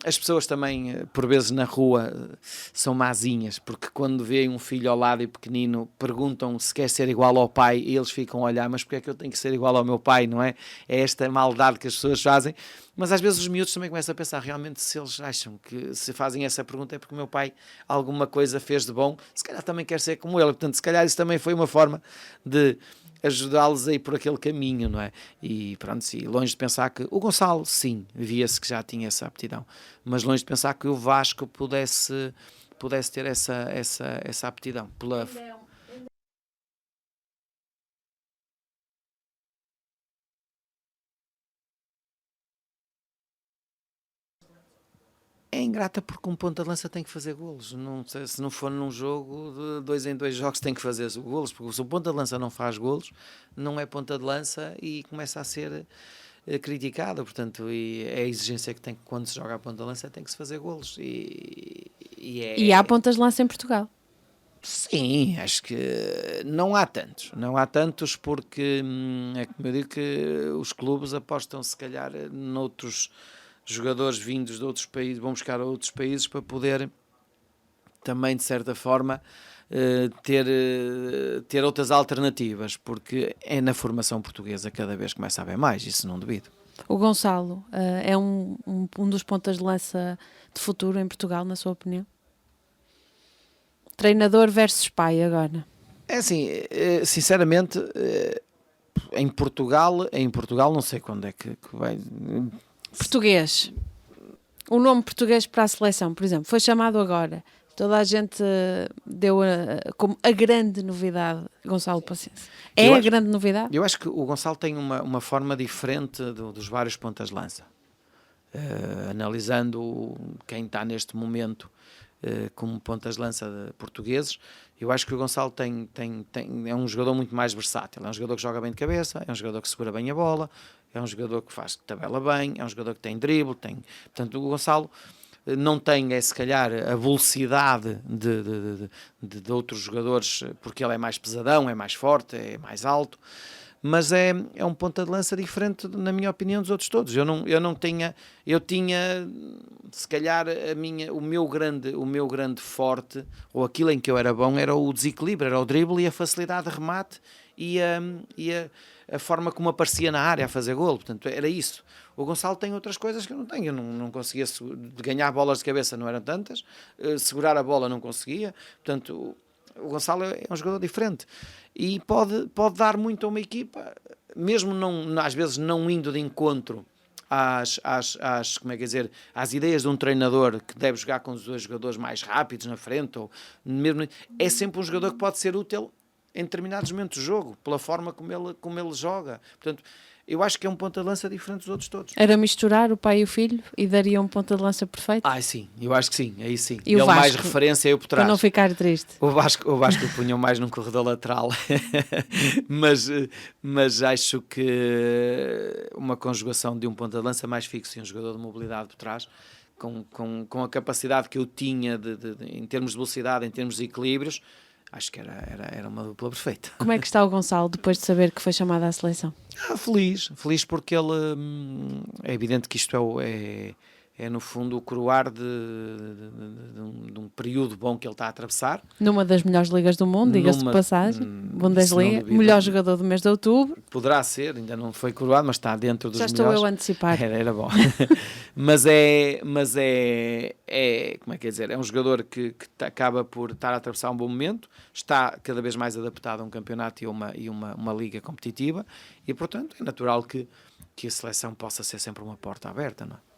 As pessoas também, por vezes na rua, são mazinhas, porque quando veem um filho ao lado e pequenino, perguntam se quer ser igual ao pai e eles ficam a olhar, mas porque é que eu tenho que ser igual ao meu pai, não é? É esta maldade que as pessoas fazem, mas às vezes os miúdos também começam a pensar, realmente se eles acham que se fazem essa pergunta é porque o meu pai alguma coisa fez de bom, se calhar também quer ser como ele, portanto se calhar isso também foi uma forma de ajudá-los a ir por aquele caminho, não é? E pronto, sim, longe de pensar que o Gonçalo, sim, via-se que já tinha essa aptidão, mas longe de pensar que o Vasco pudesse ter essa aptidão. É ingrata porque um ponta de lança tem que fazer golos. Não sei, se não for num jogo, de 2 em 2 jogos tem que fazer golos, porque se o ponta de lança não faz golos, não é ponta de lança e começa a ser criticado. Portanto, e é a exigência que tem que, quando se joga a ponta de lança, tem que se fazer golos. E há pontas de lança em Portugal? Sim, acho que não há tantos porque é como eu digo que os clubes apostam se calhar noutros jogadores vindos de outros países, vão buscar a outros países para poder também de certa forma ter outras alternativas, porque é na formação portuguesa cada vez começa a haver mais, isso não duvido. O Gonçalo é um dos pontas de lança de futuro em Portugal, na sua opinião? Treinador versus pai agora. É assim, sinceramente, em Portugal não sei quando é que vai... Português. O nome português para a seleção, por exemplo, foi chamado agora. Toda a gente deu como a grande novidade Gonçalo Paciência. A grande novidade? Eu acho que o Gonçalo tem uma forma diferente dos vários pontas de lança. Analisando quem está neste momento como pontas de lança de portugueses, eu acho que o Gonçalo é um jogador muito mais versátil. É um jogador que joga bem de cabeça, é um jogador que segura bem a bola, é um jogador que faz tabela bem, é um jogador que tem drible, portanto o Gonçalo não tem, se calhar, a velocidade de outros jogadores, porque ele é mais pesadão, é mais forte, é mais alto, mas é um ponta de lança diferente, na minha opinião, dos outros todos. Eu tinha, se calhar, o meu grande forte, ou aquilo em que eu era bom, era o desequilíbrio, era o drible e a facilidade de remate e a forma como aparecia na área a fazer golo, portanto, era isso. O Gonçalo tem outras coisas que eu não tenho, eu não conseguia ganhar bolas de cabeça, não eram tantas, segurar a bola não conseguia, portanto, o Gonçalo é um jogador diferente e pode dar muito a uma equipa, mesmo às vezes não indo de encontro como é que dizer, às ideias de um treinador que deve jogar com os dois jogadores mais rápidos na frente, ou mesmo, é sempre um jogador que pode ser útil em determinados momentos do jogo, pela forma como ele joga. Portanto, eu acho que é um ponta de lança diferente dos outros todos. Era misturar o pai e o filho e daria um ponta de lança perfeito? Sim, eu acho que sim, aí sim. E o ele Vasco, mais referência eu por trás. Para não ficar triste. O Vasco punham mais num corredor lateral, mas acho que uma conjugação de um ponta de lança mais fixo e um jogador de mobilidade por trás, com a capacidade que eu tinha em termos de velocidade, em termos de equilíbrios, acho que era uma dupla perfeita. Como é que está o Gonçalo depois de saber que foi chamado à seleção? Feliz porque ele, é evidente que isto é no fundo o coroar de um período bom que ele está a atravessar. Numa das melhores ligas do mundo, diga-se de passagem, Bundesliga, melhor jogador do mês de outubro. Poderá ser, ainda não foi coroado, mas está dentro dos melhores. Já estou eu a antecipar. Era bom. mas como é que é dizer, é um jogador que acaba por estar a atravessar um bom momento, está cada vez mais adaptado a um campeonato e uma liga competitiva, e portanto é natural que a seleção possa ser sempre uma porta aberta, não é?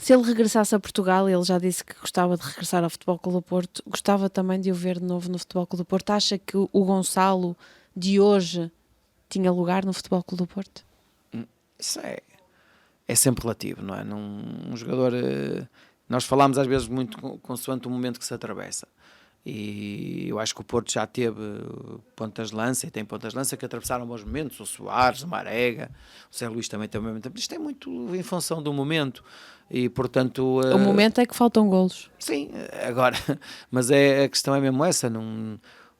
Se ele regressasse a Portugal, ele já disse que gostava de regressar ao Futebol Clube do Porto, gostava também de o ver de novo no Futebol Clube do Porto. Acha que o Gonçalo de hoje tinha lugar no Futebol Clube do Porto? Isso é sempre relativo, não é? Um jogador, nós falamos às vezes muito consoante o momento que se atravessa, e eu acho que o Porto já teve pontas de lança, e tem pontas de lança que atravessaram bons momentos, o Soares, o Marega, o Zé Luís também tem um momento. Isto é muito em função do momento, e portanto... O momento é que faltam golos. Sim, agora, mas a questão é mesmo essa,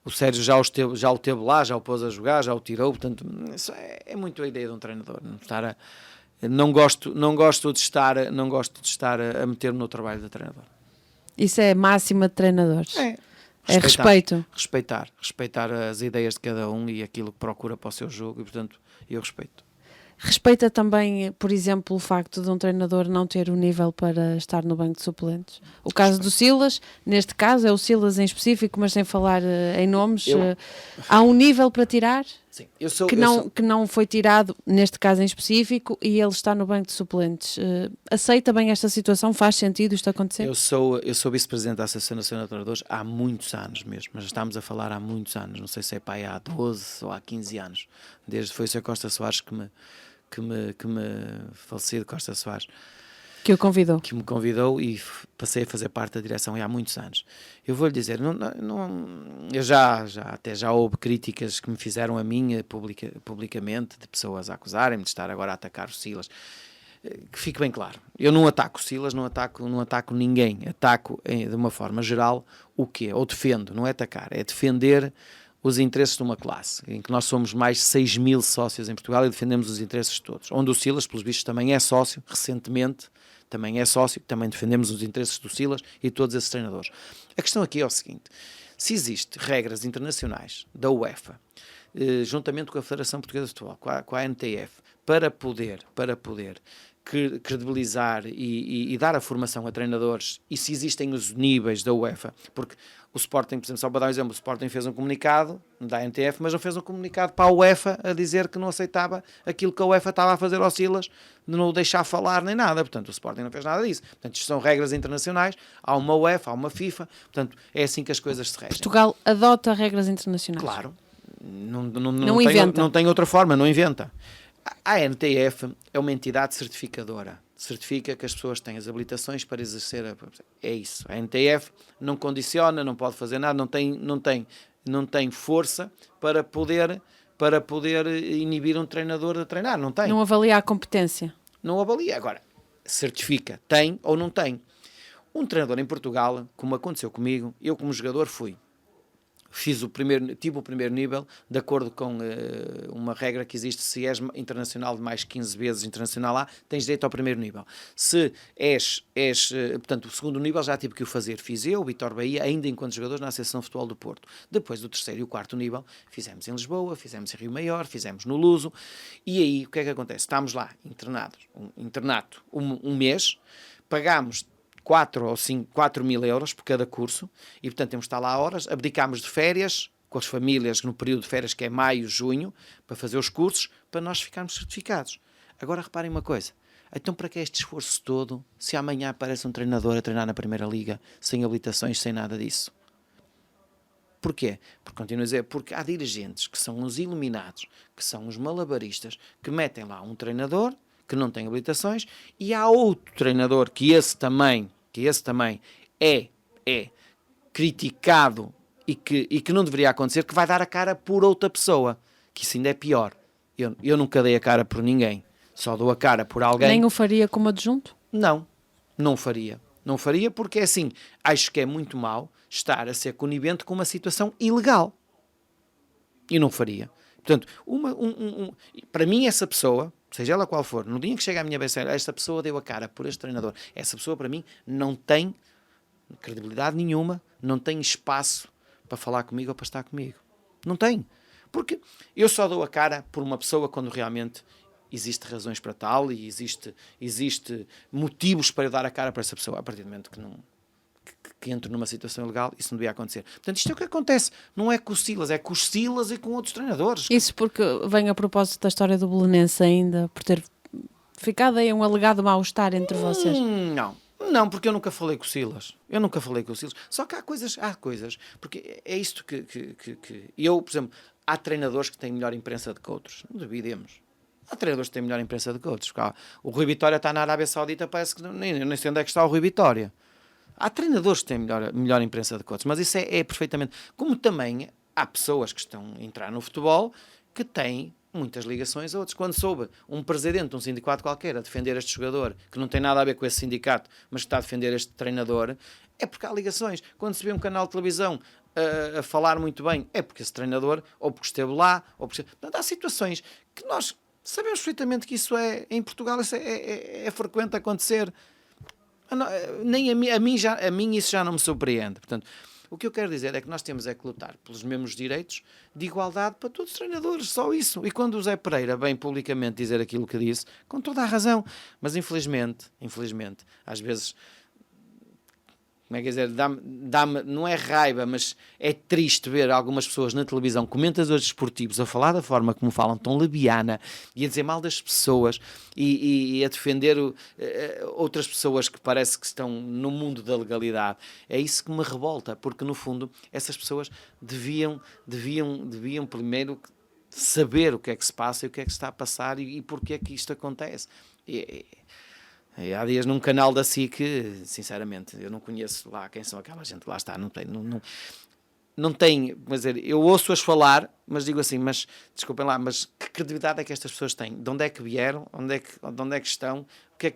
o Sérgio já o teve lá, já o pôs a jogar, já o tirou, portanto, isso é muito a ideia de um treinador, não gosto de estar a meter-me no trabalho de treinador. Isso é máxima de treinadores. É respeito. Respeitar as ideias de cada um e aquilo que procura para o seu jogo, e portanto eu respeito. Respeita também, por exemplo, o facto de um treinador não ter o nível para estar no banco de suplentes. O caso do Silas, neste caso é o Silas em específico, mas sem falar em nomes, há um nível para tirar? Sim, que não foi tirado neste caso em específico e ele está no banco de suplentes. Aceita bem esta situação? Faz sentido isto acontecer? Eu sou vice-presidente da Associação Nacional de Treinadores há muitos anos mesmo, mas estamos a falar há muitos anos, não sei se é para aí há 12 ou há 15 anos, desde foi o Sr. Costa Soares que me falecido Costa Soares, que me convidou, e passei a fazer parte da direção há muitos anos. Eu vou-lhe dizer, eu já houve críticas que me fizeram a mim publicamente, de pessoas a acusarem-me de estar agora a atacar o Silas. Que fique bem claro, eu não ataco o Silas, não ataco ninguém, ataco de uma forma geral o quê? Ou defendo, não é atacar, é defender os interesses de uma classe, em que nós somos mais de 6 mil sócios em Portugal e defendemos os interesses de todos, onde o Silas, pelos vistos, também é sócio, recentemente também é sócio, também defendemos os interesses do Silas e de todos esses treinadores. A questão aqui é o seguinte: se existem regras internacionais da UEFA, juntamente com a Federação Portuguesa de Futebol, com a ANTF, para poder credibilizar e dar a formação a treinadores, e se existem os níveis da UEFA, porque o Sporting, por exemplo, só para dar um exemplo, o Sporting fez um comunicado da ANTF, mas não fez um comunicado para a UEFA a dizer que não aceitava aquilo que a UEFA estava a fazer ao Silas, de não o deixar falar nem nada. Portanto, o Sporting não fez nada disso. Portanto, isto são regras internacionais, há uma UEFA, há uma FIFA, portanto, é assim que as coisas se regem. Portugal adota regras internacionais. Claro, não tem outra forma, não inventa. A ANTF é uma entidade certificadora, certifica que as pessoas têm as habilitações para exercer é isso. A ANTF não condiciona, não pode fazer nada, não tem força para poder inibir um treinador de treinar, não tem. Não avalia a competência. Não avalia, agora certifica, tem ou não tem. Um treinador em Portugal, como aconteceu comigo, eu como jogador tive o primeiro nível, de acordo com uma regra que existe: se és internacional de mais 15 vezes internacional A, tens direito ao primeiro nível. Se portanto, o segundo nível já tive que o fazer, fiz eu, o Vitor Bahia, ainda enquanto jogadores na Associação de Futebol do Porto. Depois do terceiro e o quarto nível, fizemos em Lisboa, fizemos em Rio Maior, fizemos no Luso, e aí o que é que acontece? Estamos lá, internato um mês, pagámos 4 mil euros por cada curso, e portanto temos de estar lá horas, abdicámos de férias com as famílias no período de férias, que é maio, junho, para fazer os cursos, para nós ficarmos certificados. Agora reparem uma coisa: Então para que este esforço todo se amanhã aparece um treinador a treinar na Primeira Liga sem habilitações, sem nada disso? Porquê? Porque continuo a dizer, porque há dirigentes que são os iluminados, que são os malabaristas, que metem lá um treinador que não tem habilitações e há outro treinador que esse também é criticado e que não deveria acontecer, que vai dar a cara por outra pessoa, que isso ainda é pior. Eu nunca dei a cara por ninguém, só dou a cara por alguém. Nem o faria como adjunto? Não faria. Não faria porque, assim, acho que é muito mau estar a ser conivente com uma situação ilegal. E não faria. Portanto, para mim, essa pessoa, seja ela qual for, no dia que chega à minha vez, esta pessoa deu a cara por este treinador, essa pessoa, para mim, não tem credibilidade nenhuma, não tem espaço para falar comigo ou para estar comigo. Não tem. Porque eu só dou a cara por uma pessoa quando realmente existe razões para tal e existe motivos para eu dar a cara para essa pessoa. A partir do momento que entro numa situação ilegal, isso não devia acontecer. Portanto, isto é o que acontece. Não é com o Silas, é com os Silas e com outros treinadores. Isso porque vem a propósito da história do Belenense ainda, por ter ficado aí um alegado mal-estar entre vocês. Não, porque eu nunca falei com o Silas. Só que há coisas, porque é isto que eu, por exemplo, há treinadores que têm melhor imprensa do que outros. Não dividimos. Há treinadores que têm melhor imprensa do que outros. O Rui Vitória está na Arábia Saudita, parece que nem sei onde é que está o Rui Vitória. Há treinadores que têm melhor imprensa do que outros, mas isso é perfeitamente... Como também há pessoas que estão a entrar no futebol que têm muitas ligações a outros. Quando soube um presidente de um sindicato qualquer a defender este jogador, que não tem nada a ver com esse sindicato, mas que está a defender este treinador, é porque há ligações. Quando se vê um canal de televisão a falar muito bem, é porque esse treinador, ou porque esteve lá, ou porque... Portanto, há situações que nós sabemos perfeitamente que isso em Portugal isso é frequente acontecer. Nem a mim isso já não me surpreende. Portanto, o que eu quero dizer é que nós temos que lutar pelos mesmos direitos de igualdade para todos os treinadores, só isso. E quando o Zé Pereira vem publicamente dizer aquilo que disse, com toda a razão, mas infelizmente, às vezes, como é que dizer, dá-me, não é raiva, mas é triste ver algumas pessoas na televisão, comentadores desportivos, a falar da forma como falam, tão leviana, e a dizer mal das pessoas, e a defender outras pessoas que parece que estão no mundo da legalidade. É isso que me revolta, porque no fundo essas pessoas deviam primeiro saber o que é que se passa e o que é que se está a passar e porque é que isto acontece. Há dias num canal da SIC, sinceramente, eu não conheço lá quem são aquela gente, lá está, não tem, quer dizer, eu ouço-as falar, mas digo assim, mas desculpem lá, mas que credibilidade é que estas pessoas têm? De onde é que vieram? De onde é que estão? O que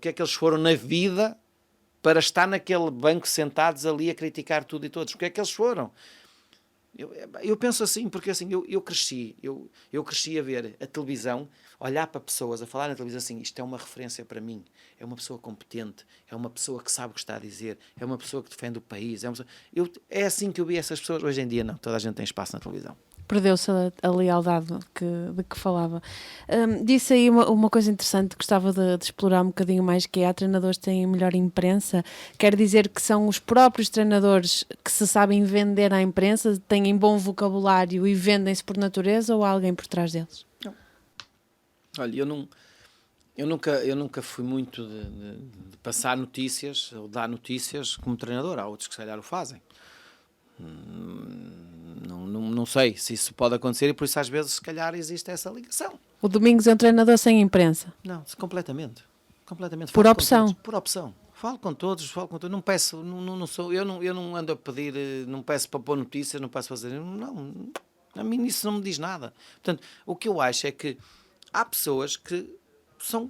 é que eles foram na vida para estar naquele banco sentados ali a criticar tudo e todos? O que é que eles foram? Eu penso assim, porque assim, eu cresci a ver a televisão, olhar para pessoas a falar na televisão assim, isto é uma referência para mim, é uma pessoa competente, é uma pessoa que sabe o que está a dizer, é uma pessoa que defende o país, é assim que eu vi essas pessoas. Hoje em dia não, toda a gente tem espaço na televisão. Perdeu-se a lealdade de que falava. Disse aí uma coisa interessante, gostava de explorar um bocadinho mais, que é: há treinadores que têm melhor imprensa. Quer dizer que são os próprios treinadores que se sabem vender à imprensa, têm bom vocabulário e vendem-se por natureza, ou há alguém por trás deles? Não. Olha, eu nunca fui muito de passar notícias ou dar notícias como treinador. Há outros que se calhar o fazem. Não sei se isso pode acontecer e por isso às vezes se calhar existe essa ligação. O Domingos é um treinador sem imprensa? Não, completamente. Por opção? Por opção. Falo com todos, não peço, eu não ando a pedir, não peço para pôr notícias, não peço para fazer, não, a mim isso não me diz nada. Portanto, o que eu acho é que há pessoas que são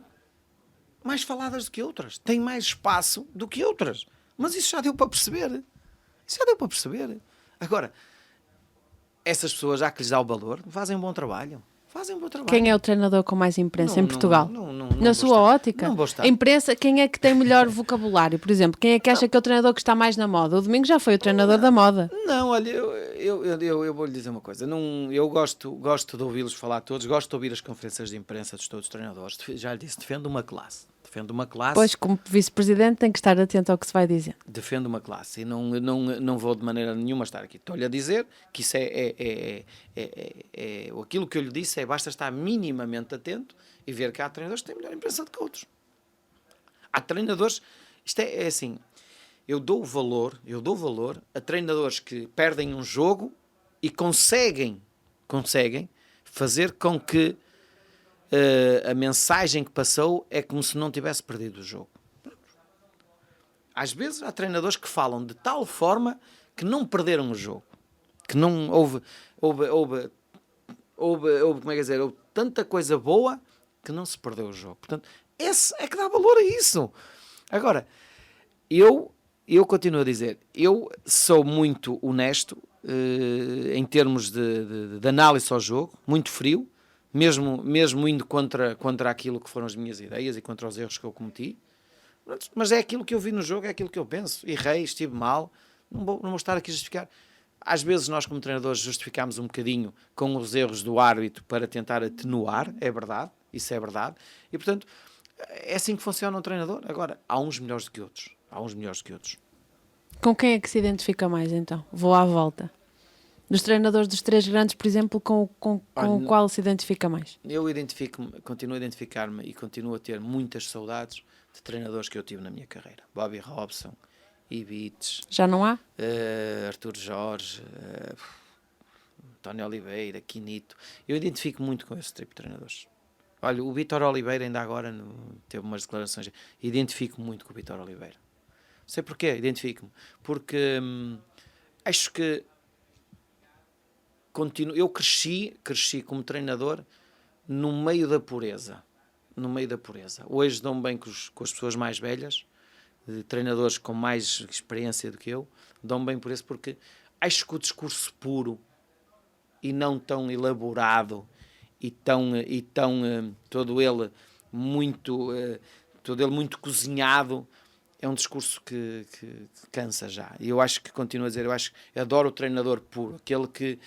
mais faladas do que outras, têm mais espaço do que outras, mas isso já deu para perceber. Agora, essas pessoas, já que lhes dá o valor, fazem um bom trabalho. Quem é o treinador com mais imprensa em Portugal? Na sua ótica? A imprensa, quem é que tem melhor vocabulário? Por exemplo, quem é que acha que é o treinador que está mais na moda? O Domingos já foi o treinador da moda. Não, olha, eu vou-lhe dizer uma coisa. Eu gosto de ouvi-los falar todos, gosto de ouvir as conferências de imprensa de todos os treinadores. Já lhe disse, defendo uma classe. Pois, como vice-presidente, tem que estar atento ao que se vai dizer. Defendo uma classe e não vou de maneira nenhuma estar aqui. Estou-lhe a dizer que isso aquilo que eu lhe disse basta estar minimamente atento e ver que há treinadores que têm melhor imprensa do que outros. Há treinadores, isto é assim, eu dou valor a treinadores que perdem um jogo e conseguem fazer com que a mensagem que passou é como se não tivesse perdido o jogo. Às vezes há treinadores que falam de tal forma que não perderam o jogo, que não houve como é que dizer, houve tanta coisa boa que não se perdeu o jogo. Portanto, esse é que dá valor a isso. Agora, eu continuo a dizer, eu sou muito honesto em termos de análise ao jogo, muito frio, mesmo indo contra aquilo que foram as minhas ideias e contra os erros que eu cometi. Mas é aquilo que eu vi no jogo, é aquilo que eu penso. Errei, estive mal, não vou estar aqui a justificar. Às vezes nós como treinadores justificamos um bocadinho com os erros do árbitro para tentar atenuar, é verdade, isso é verdade. E portanto, é assim que funciona um treinador. Agora, há uns melhores do que outros. Com quem é que se identifica mais então? Vou à volta. Dos treinadores dos três grandes, por exemplo, com o qual se identifica mais? Eu continuo a identificar-me e continuo a ter muitas saudades de treinadores que eu tive na minha carreira. Bobby Robson, Ibites. Já não há? Artur Jorge, António Oliveira, Quinito. Eu identifico muito com esse tipo de treinadores. Olha, o Vítor Oliveira ainda agora teve umas declarações. Identifico muito com o Vítor Oliveira. Sei porquê, identifico-me. Porque acho que eu cresci como treinador no meio da pureza. Hoje dou-me bem com as pessoas mais velhas, treinadores com mais experiência do que eu, dão-me bem por isso, porque acho que o discurso puro e não tão elaborado e todo ele muito cozinhado é um discurso que cansa já. E eu acho que, continuo a dizer, eu adoro o treinador puro, aquele que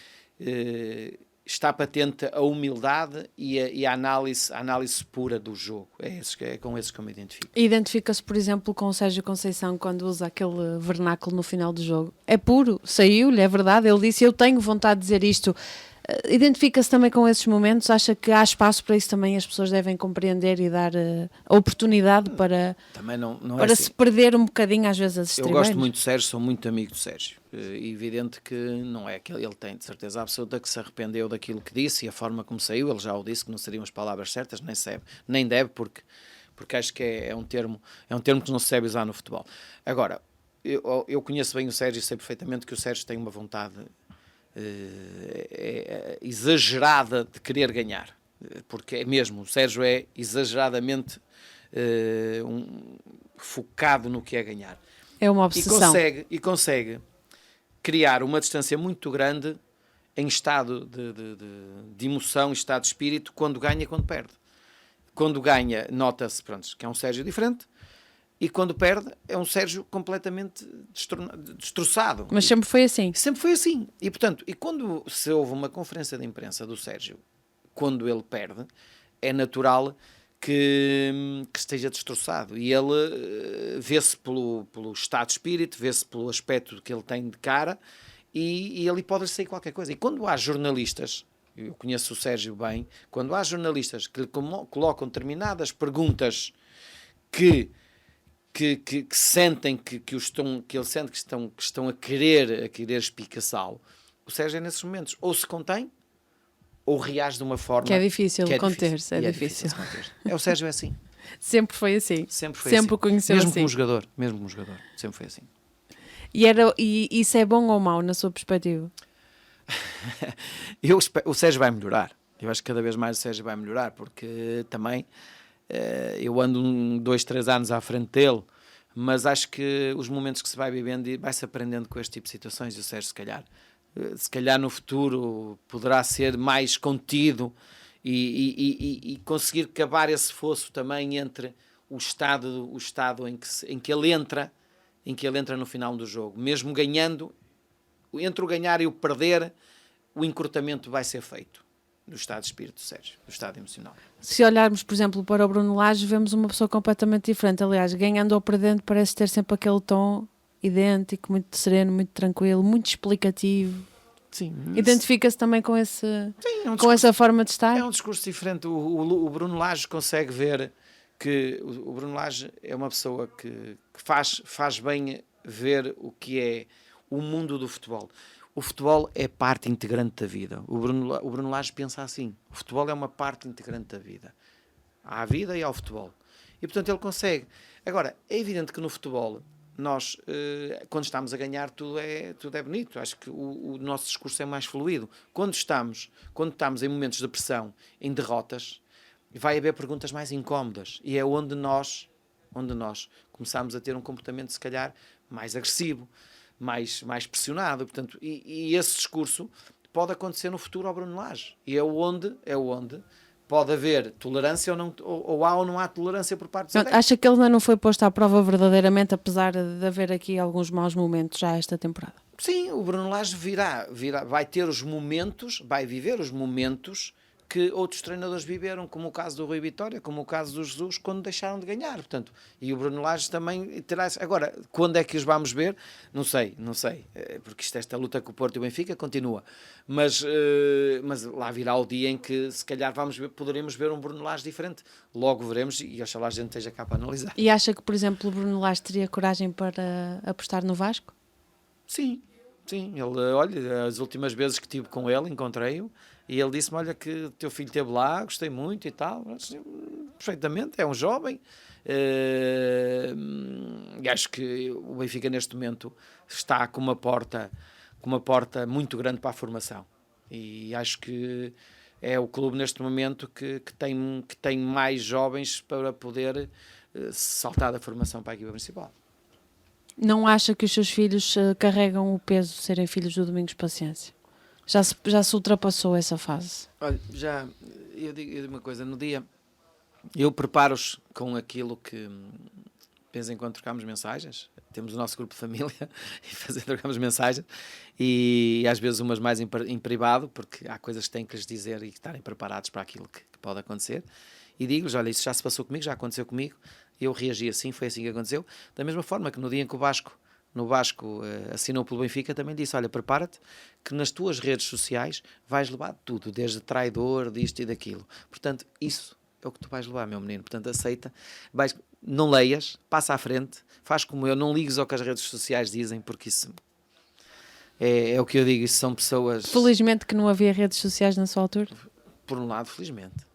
está patente a humildade e a análise pura do jogo. É com esses que eu me identifico. Identifica-se, por exemplo, com o Sérgio Conceição quando usa aquele vernáculo no final do jogo. É puro, saiu-lhe, é verdade. Ele disse, eu tenho vontade de dizer isto. Identifica-se também com esses momentos? Acha que há espaço para isso também? As pessoas devem compreender e dar a oportunidade para assim. Se perder um bocadinho às vezes as estribeiras? Eu gosto muito do Sérgio, sou muito amigo do Sérgio. É evidente que não é aquele, ele tem de certeza absoluta que se arrependeu daquilo que disse e a forma como saiu. Ele já o disse que não seriam as palavras certas, nem deve, porque acho que é um termo que não se deve usar no futebol. Agora, eu conheço bem o Sérgio e sei perfeitamente que o Sérgio tem uma vontade exagerada de querer ganhar, porque é mesmo, o Sérgio é exageradamente focado no que é ganhar. É uma obsessão. E consegue criar uma distância muito grande em estado de emoção, estado de espírito, quando ganha e quando perde. Quando ganha, nota-se que é um Sérgio diferente, e quando perde, é um Sérgio completamente destroçado. Mas sempre foi assim? Sempre foi assim. E, portanto, quando se houve uma conferência de imprensa do Sérgio, quando ele perde, é natural que esteja destroçado. E ele vê-se pelo estado de espírito, vê-se pelo aspecto que ele tem de cara, e ali pode sair qualquer coisa. E quando há jornalistas, eu conheço o Sérgio bem, quando há jornalistas que lhe colocam determinadas perguntas que sentem que ele sente que estão a querer espicaçá-lo, o Sérgio é nesses momentos ou se contém ou reage de uma forma que é difícil conter-se. É difícil. O Sérgio é assim. Sempre foi assim. Sempre o conheceu mesmo assim. Mesmo como jogador, sempre foi assim. E isso é bom ou mau na sua perspectiva? O Sérgio vai melhorar. Eu acho que cada vez mais o Sérgio vai melhorar, porque também eu ando 2, 3 anos à frente dele, mas acho que os momentos que se vai vivendo e vai-se aprendendo com este tipo de situações, e o Sérgio se calhar no futuro poderá ser mais contido e conseguir cavar esse fosso também entre o estado em que ele entra no final do jogo, mesmo ganhando, entre o ganhar e o perder, o encurtamento vai ser feito do estado de espírito do Sérgio, do estado emocional. Se olharmos, por exemplo, para o Bruno Lage, vemos uma pessoa completamente diferente. Aliás, ganhando ou perdendo, parece ter sempre aquele tom idêntico, muito sereno, muito tranquilo, muito explicativo. Sim. Identifica-se também com essa forma de estar? É um discurso diferente. O Bruno Lage consegue ver que o Bruno Lage é uma pessoa que faz bem ver o que é o mundo do futebol. O futebol é parte integrante da vida. O Bruno Lage pensa assim: o futebol é uma parte integrante da vida. Há a vida e há o futebol. E, portanto, ele consegue. Agora, é evidente que no futebol, nós, quando estamos a ganhar, tudo é bonito. Acho que o nosso discurso é mais fluido. Quando estamos em momentos de pressão, em derrotas, vai haver perguntas mais incómodas. E é onde nós começamos a ter um comportamento, se calhar, mais agressivo, mais pressionado. Portanto, e esse discurso pode acontecer no futuro ao Bruno Lage. E é onde pode haver tolerância ou há ou não há tolerância por parte dos adeptos. Acha que ele ainda não foi posto à prova verdadeiramente, apesar de haver aqui alguns maus momentos já esta temporada? Sim, o Bruno Lage vai ter os momentos, vai viver os momentos que outros treinadores viveram, como o caso do Rui Vitória, como o caso do Jesus, quando deixaram de ganhar. Portanto, e o Bruno Lage também terá... Agora, quando é que os vamos ver? Não sei, porque esta luta com o Porto e o Benfica continua. Mas lá virá o dia em que, se calhar, poderemos ver um Bruno Lage diferente. Logo veremos, e oxalá a gente esteja cá para analisar. E acha que, por exemplo, o Bruno Lage teria coragem para apostar no Vasco? Sim. Ele, olha, as últimas vezes que estive com ele, encontrei-o, e ele disse-me, olha, que teu filho esteve lá, gostei muito e tal. Perfeitamente, é um jovem. E acho que o Benfica neste momento está com uma porta muito grande para a formação. E acho que é o clube neste momento que tem mais jovens para poder saltar da formação para a equipa principal. Não acha que os seus filhos carregam o peso de serem filhos do Domingos Paciência? Já se ultrapassou essa fase? Olha, eu digo uma coisa, no dia eu preparo-os com aquilo que de vez em quando trocamos mensagens, temos o nosso grupo de família e trocamos mensagens, e às vezes umas mais em privado, porque há coisas que têm que lhes dizer e que estarem preparados para aquilo que pode acontecer, e digo-lhes, olha, isso já se passou comigo, já aconteceu comigo, eu reagi assim, foi assim que aconteceu, da mesma forma que no dia em que o Vasco assinou pelo Benfica, também disse, olha, prepara-te que nas tuas redes sociais vais levar tudo, desde traidor, disto e daquilo. Portanto, isso é o que tu vais levar, meu menino. Portanto, aceita, não leias, passa à frente, faz como eu, não ligues ao que as redes sociais dizem, porque isso é o que eu digo, isso são pessoas... Felizmente que não havia redes sociais na sua altura? Por um lado, felizmente.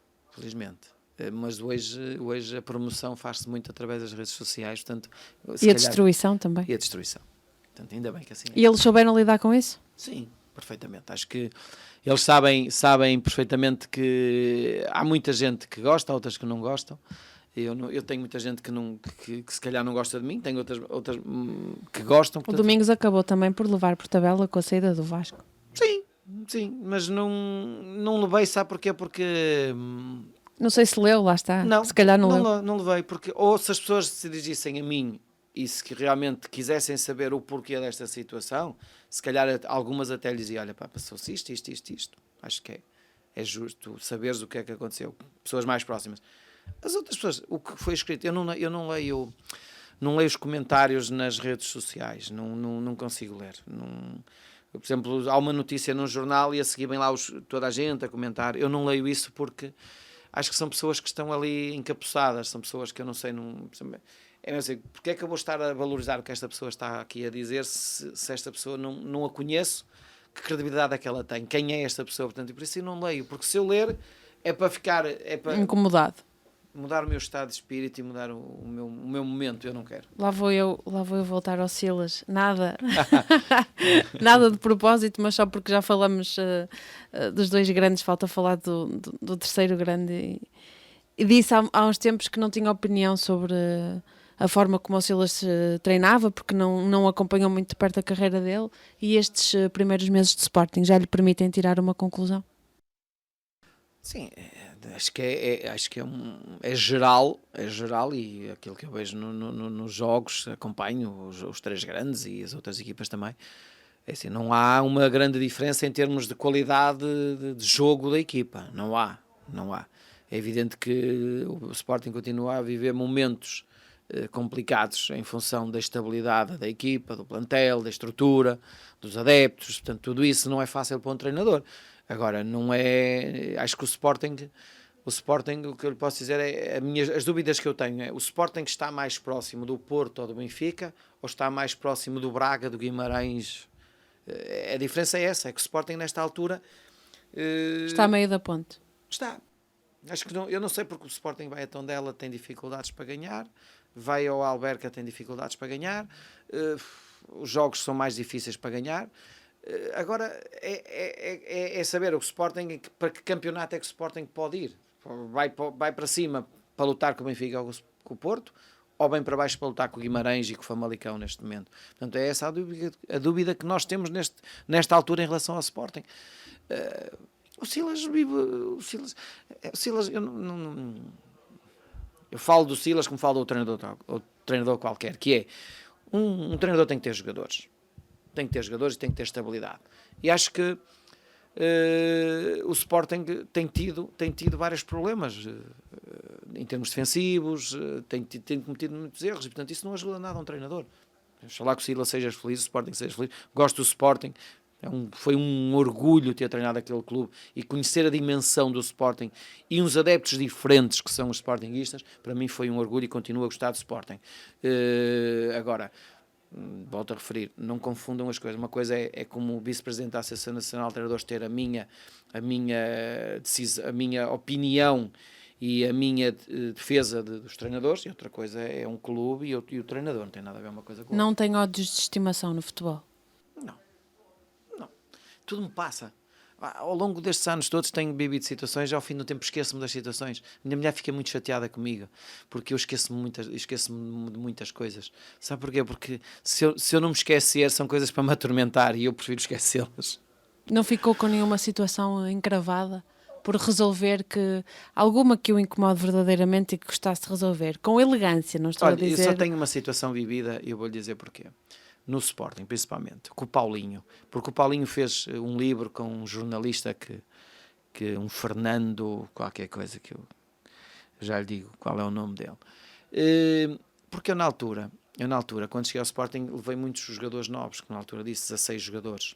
Mas hoje a promoção faz-se muito através das redes sociais, portanto... E a destruição também. E a destruição. Portanto, ainda bem que assim é. E eles souberam lidar com isso? Sim, perfeitamente. Acho que eles sabem perfeitamente que há muita gente que gosta, outras que não gostam. Eu tenho muita gente que se calhar não gosta de mim, tenho outras que gostam. Portanto... O Domingos acabou também por levar por tabela com a saída do Vasco. Sim, mas não levei, sabe porquê? Porque... Não sei se leu, lá está. Não, se calhar não leu. Não levei, porque ou se as pessoas se dirigissem a mim e se realmente quisessem saber o porquê desta situação, se calhar algumas até lhe diziam, olha, passou-se isto. Acho que é justo saberes o que é que aconteceu. Pessoas mais próximas. As outras pessoas, o que foi escrito, eu não leio os comentários nas redes sociais, não consigo ler. Por exemplo, há uma notícia num jornal e a seguir vem lá toda a gente a comentar. Eu não leio isso porque acho que são pessoas que estão ali encapuçadas, são pessoas que eu não sei... É assim, porque é que eu vou estar a valorizar o que esta pessoa está aqui a dizer se esta pessoa não a conheço? Que credibilidade é que ela tem? Quem é esta pessoa? Portanto, e por isso eu não leio, porque se eu ler é para ficar... É para incomodado. Mudar o meu estado de espírito e mudar o meu momento, eu não quero. Lá vou eu voltar ao Silas. Nada de propósito, mas só porque já falamos dos dois grandes, falta falar do terceiro grande. E disse há uns tempos que não tinha opinião sobre a forma como o Silas treinava, porque não acompanhou muito de perto a carreira dele, e estes primeiros meses de Sporting já lhe permitem tirar uma conclusão? Sim, acho que é geral, e aquilo que eu vejo nos jogos, acompanho os três grandes e as outras equipas também, é assim, não há uma grande diferença em termos de qualidade de jogo da equipa, não há. É evidente que o Sporting continua a viver momentos complicados em função da estabilidade da equipa, do plantel, da estrutura, dos adeptos, portanto tudo isso não é fácil para um treinador. Agora, não é... Acho que o Sporting O Sporting, o que eu lhe posso dizer é, as dúvidas que eu tenho é, o Sporting está mais próximo do Porto ou do Benfica, ou está mais próximo do Braga, do Guimarães? A diferença é essa, é que o Sporting nesta altura... Está a meio da ponte. Está. Acho que não, eu não sei porque o Sporting vai a Tondela, tem dificuldades para ganhar, vai ao Alberca, tem dificuldades para ganhar, os jogos são mais difíceis para ganhar. Agora é saber o Sporting, para que campeonato é que o Sporting pode ir. Vai para cima para lutar com o Benfica ou com o Porto, ou bem para baixo para lutar com o Guimarães e com o Famalicão neste momento. Portanto, é essa a dúvida que nós temos nesta altura em relação ao Sporting. O Silas vive. O Silas eu falo do Silas como falo do treinador qualquer, que é um treinador tem que ter jogadores. Tem que ter jogadores e tem que ter estabilidade. E acho que o Sporting tem tido vários problemas em termos defensivos, tem cometido muitos erros e, portanto, isso não ajuda nada a um treinador. Oxalá que o Silas seja feliz, o Sporting seja feliz. Gosto do Sporting. Foi um orgulho ter treinado aquele clube e conhecer a dimensão do Sporting e uns adeptos diferentes que são os sportinguistas. Para mim foi um orgulho e continuo a gostar do Sporting. Agora, volto a referir, não confundam as coisas. Uma coisa é como vice-presidente da Associação Nacional de Treinadores ter a minha decisão, a minha opinião e a minha defesa dos treinadores, e outra coisa é um clube e o treinador. Não tem nada a ver uma coisa com outra. Não tem ódios de estimação no futebol? Não. Tudo me passa. Ao longo destes anos todos tenho vivido situações, ao fim do tempo esqueço-me das situações. Minha mulher fica muito chateada comigo, porque eu esqueço-me de muitas coisas. Sabe porquê? Porque se eu não me esquecer, são coisas para me atormentar e eu prefiro esquecê-las. Não ficou com nenhuma situação encravada por resolver, alguma que o incomode verdadeiramente e que gostasse de resolver? Com elegância, não estou a dizer... Eu só tenho uma situação vivida e eu vou-lhe dizer porquê. No Sporting, principalmente, com o Paulinho, porque o Paulinho fez um livro com um jornalista que um Fernando, qualquer coisa que eu já lhe digo qual é o nome dele. Porque eu na altura, quando cheguei ao Sporting, levei muitos jogadores novos, que na altura disse 16 jogadores,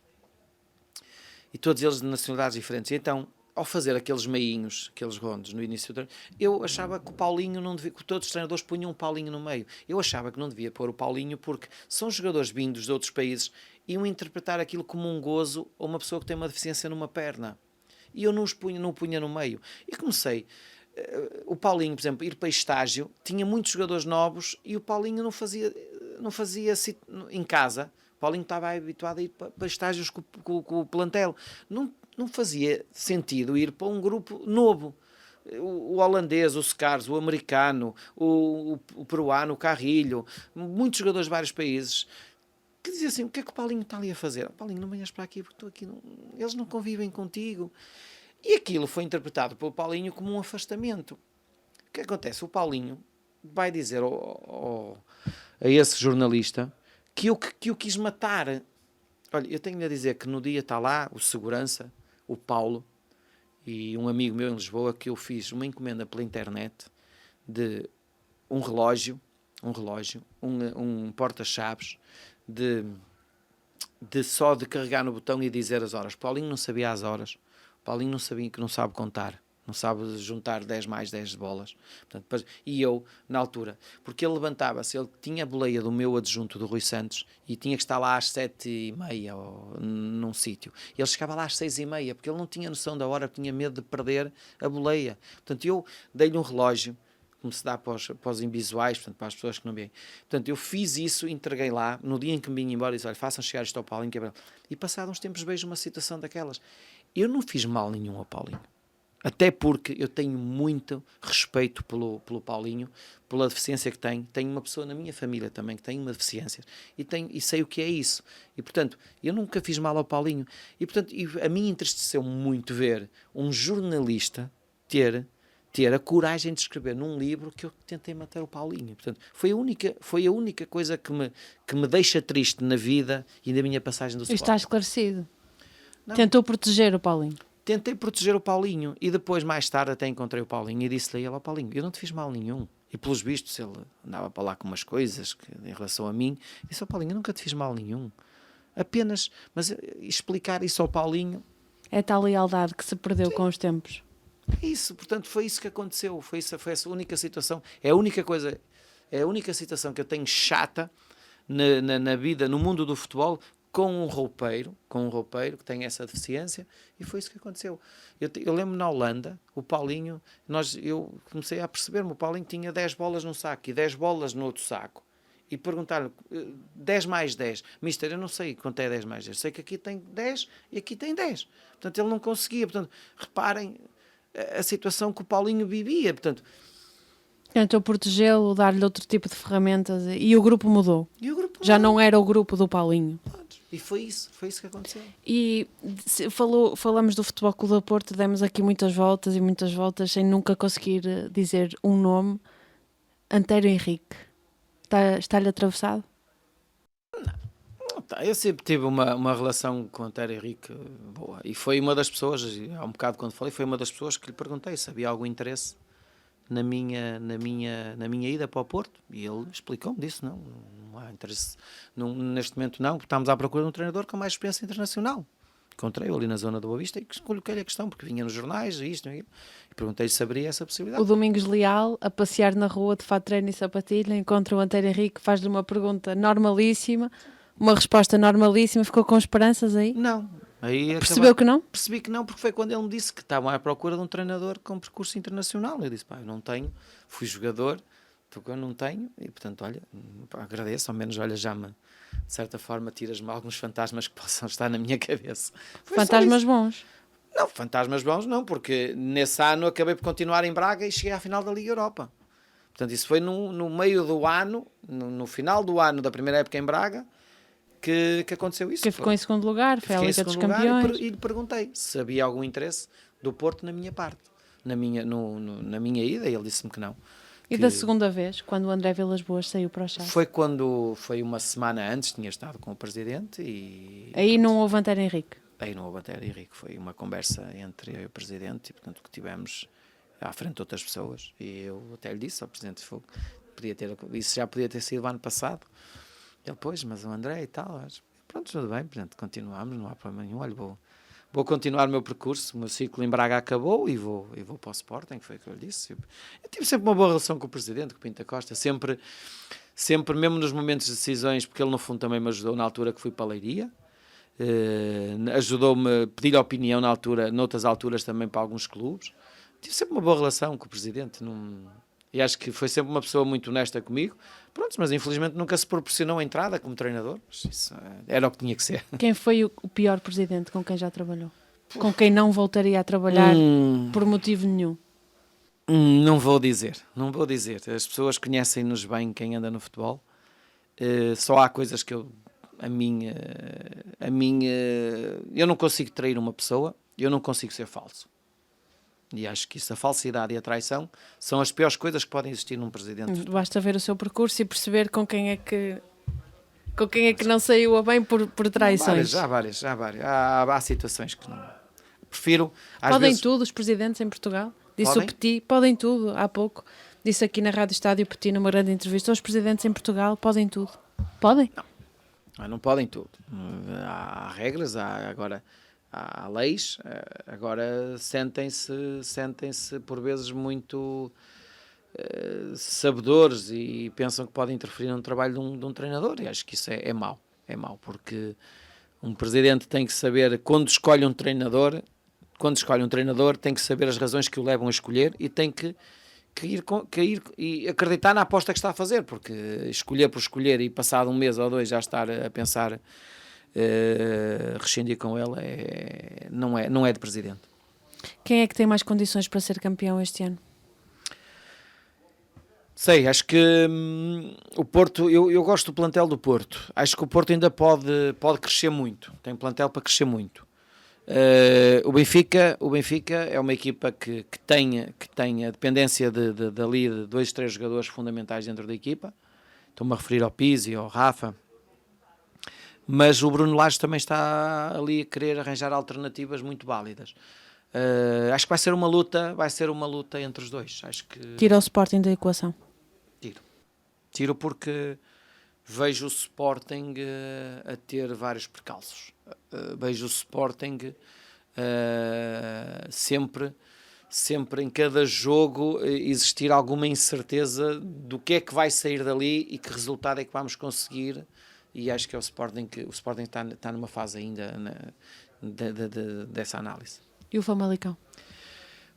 e todos eles de nacionalidades diferentes. E então, ao fazer aqueles meinhos, aqueles rondos no início do treino, eu achava que o Paulinho não devia, que todos os treinadores punham um Paulinho no meio. Eu achava que não devia pôr o Paulinho porque são jogadores vindos de outros países e iam interpretar aquilo como um gozo ou uma pessoa que tem uma deficiência numa perna. E eu não o punha no meio. E comecei, o Paulinho, por exemplo, ir para estágio, tinha muitos jogadores novos e o Paulinho não fazia em casa. O Paulinho estava habituado a ir para estágios com o plantel. Não fazia sentido ir para um grupo novo. O holandês, o Scars, o americano, o peruano, o Carrilho, muitos jogadores de vários países, que diziam assim, o que é que o Paulinho está ali a fazer? Paulinho, não venhas para aqui porque estou aqui, eles não convivem contigo. E aquilo foi interpretado pelo Paulinho como um afastamento. O que acontece? O Paulinho vai dizer a esse jornalista que eu quis matar. Olha, eu tenho-lhe a dizer que no dia está lá o segurança, o Paulo, e um amigo meu em Lisboa, que eu fiz uma encomenda pela internet de um relógio, um porta-chaves, só de carregar no botão e dizer as horas. Paulinho não sabia as horas. Paulinho não sabia, que não sabe contar. Não sabe juntar 10 mais 10 de bolas. Portanto, e eu, na altura, porque ele levantava-se, ele tinha a boleia do meu adjunto, do Rui Santos, e tinha que estar lá às 7h30 num sítio. Ele chegava lá às 6h30, porque ele não tinha noção da hora, tinha medo de perder a boleia. Portanto, eu dei-lhe um relógio, como se dá para os invisuais, portanto, para as pessoas que não veem. Portanto, eu fiz isso, entreguei lá, no dia em que me vinha embora, e disse, olha, façam chegar isto ao Paulinho, e passado uns tempos vejo uma situação daquelas. Eu não fiz mal nenhum ao Paulinho. Até porque eu tenho muito respeito pelo Paulinho, pela deficiência que tem. Tenho uma pessoa na minha família também que tem uma deficiência e sei o que é isso. E, portanto, eu nunca fiz mal ao Paulinho. E, portanto, a mim entristeceu muito ver um jornalista ter a coragem de escrever num livro que eu tentei matar o Paulinho. Portanto, foi a única coisa que me deixa triste na vida e na minha passagem do Sporting. Está esclarecido. Não. Tentou proteger o Paulinho. Tentei proteger o Paulinho e depois, mais tarde, até encontrei o Paulinho e disse-lhe a ele, Paulinho, eu não te fiz mal nenhum. E pelos vistos, ele andava para lá com umas coisas em relação a mim. Disse, Paulinho, eu nunca te fiz mal nenhum. Apenas, mas explicar isso ao Paulinho... É tal lealdade que se perdeu com os tempos. É isso, portanto, foi isso que aconteceu. Foi essa única situação. É a única coisa, é a única situação que eu tenho chata na vida, no mundo do futebol, com um roupeiro que tem essa deficiência, e foi isso que aconteceu. Eu lembro na Holanda, o Paulinho, eu comecei a perceber-me, o Paulinho tinha 10 bolas num saco e 10 bolas no outro saco. E perguntar-lhe, 10 mais 10. Mister, eu não sei quanto é 10 mais 10. Sei que aqui tem 10 e aqui tem 10. Portanto, ele não conseguia. Portanto, reparem a situação que o Paulinho vivia. Portanto, Tentou protegê-lo, dar-lhe outro tipo de ferramentas e o grupo mudou. Já mudou. não era o grupo do Paulinho. E foi isso que aconteceu. E falamos do Futebol Clube do Porto, demos aqui muitas voltas sem nunca conseguir dizer um nome. Antério Henrique. Está-lhe atravessado? Eu sempre tive uma relação com o Antério Henrique boa. E foi uma das pessoas, há um bocado quando falei, foi uma das pessoas que lhe perguntei se havia algum interesse na minha ida para o Porto, e ele explicou-me disso. Não há interesse neste momento, não, porque estamos à procura de um treinador com mais experiência internacional. Encontrei-o ali na zona do Boa Vista e coloquei-lhe a questão, porque vinha nos jornais isto e perguntei-lhe se haveria essa possibilidade. O Domingos Leal, a passear na rua de fato treino e sapatilha, encontra o Antério Henrique, faz-lhe uma pergunta normalíssima, uma resposta normalíssima. Ficou com esperanças aí? Não. Percebeu que não? Percebi que não, porque foi quando ele me disse que estavam à procura de um treinador com percurso internacional. Eu disse, eu não tenho, fui jogador, eu não tenho, e portanto, olha, agradeço, ao menos, olha, de certa forma, tiras-me alguns fantasmas que possam estar na minha cabeça. Foi fantasmas bons? Não, fantasmas bons não, porque nesse ano acabei por continuar em Braga e cheguei à final da Liga Europa. Portanto, isso foi no meio do ano, no final do ano da primeira época em Braga, que aconteceu isso. Que ficou em segundo lugar, foi a Liga dos Campeões. E lhe perguntei se havia algum interesse do Porto na minha parte, na minha ida, e ele disse-me que não. E da segunda vez, quando o André Vilas Boas saiu para o Chaves? Foi uma semana antes, tinha estado com o Presidente e... Aí não houve Antério Henrique? Aí não houve Antério Henrique, foi uma conversa entre eu e o Presidente, e portanto que tivemos à frente de outras pessoas, e eu até lhe disse ao Presidente, isso já podia ter sido ano passado. Ele, pois, mas o André e tal, pronto, tudo bem, portanto, continuamos, não há problema nenhum, olha, vou continuar o meu percurso, o meu ciclo em Braga acabou e vou para o Sporting, que foi o que eu lhe disse. Eu tive sempre uma boa relação com o Presidente, com o Pinto da Costa, sempre, mesmo nos momentos de decisões, porque ele no fundo também me ajudou na altura que fui para a Leiria, ajudou-me a pedir opinião noutras alturas também para alguns clubes. Tive sempre uma boa relação com o Presidente, e acho que foi sempre uma pessoa muito honesta comigo. Pronto, mas infelizmente nunca se proporcionou a entrada como treinador. Isso era o que tinha que ser. Quem foi o pior presidente com quem já trabalhou? Com quem não voltaria a trabalhar por motivo nenhum? Não vou dizer. As pessoas conhecem-nos bem, quem anda no futebol. Só há coisas que eu não consigo trair uma pessoa, eu não consigo ser falso. E acho que isso, a falsidade e a traição, são as piores coisas que podem existir num presidente. Basta ver o seu percurso e perceber com quem é que não saiu a bem por traições. Há várias. Há situações que não... Prefiro... Podem tudo os presidentes em Portugal? Disse o Petit, podem tudo, há pouco. Disse aqui na Rádio Estádio Petit, numa grande entrevista, os presidentes em Portugal podem tudo. Podem? Não podem tudo. Há regras, há leis, agora sentem-se por vezes muito sabedores e pensam que podem interferir no trabalho de um treinador, e acho que isso é mau, porque um presidente tem que saber, quando escolhe um treinador tem que saber as razões que o levam a escolher e tem que ir e acreditar na aposta que está a fazer, porque escolher por escolher e passado um mês ou dois já estar a pensar rescindir com ele não é de presidente. Quem é que tem mais condições para ser campeão este ano? Sei, acho que o Porto, eu gosto do plantel do Porto, acho que o Porto ainda pode crescer muito, tem plantel para crescer muito. O Benfica é uma equipa que tem a dependência de 2, 3 jogadores fundamentais dentro da equipa, estou-me a referir ao Pizzi, ao Rafa, mas o Bruno Lage também está ali a querer arranjar alternativas muito válidas. Acho que vai ser uma luta entre os dois. Acho que... Tira o Sporting da equação? Tiro porque vejo o Sporting a ter vários percalços. Vejo o Sporting sempre sempre em cada jogo existir alguma incerteza do que é que vai sair dali e que resultado é que vamos conseguir, e acho que é o Sporting está numa fase ainda dessa análise. E o Famalicão?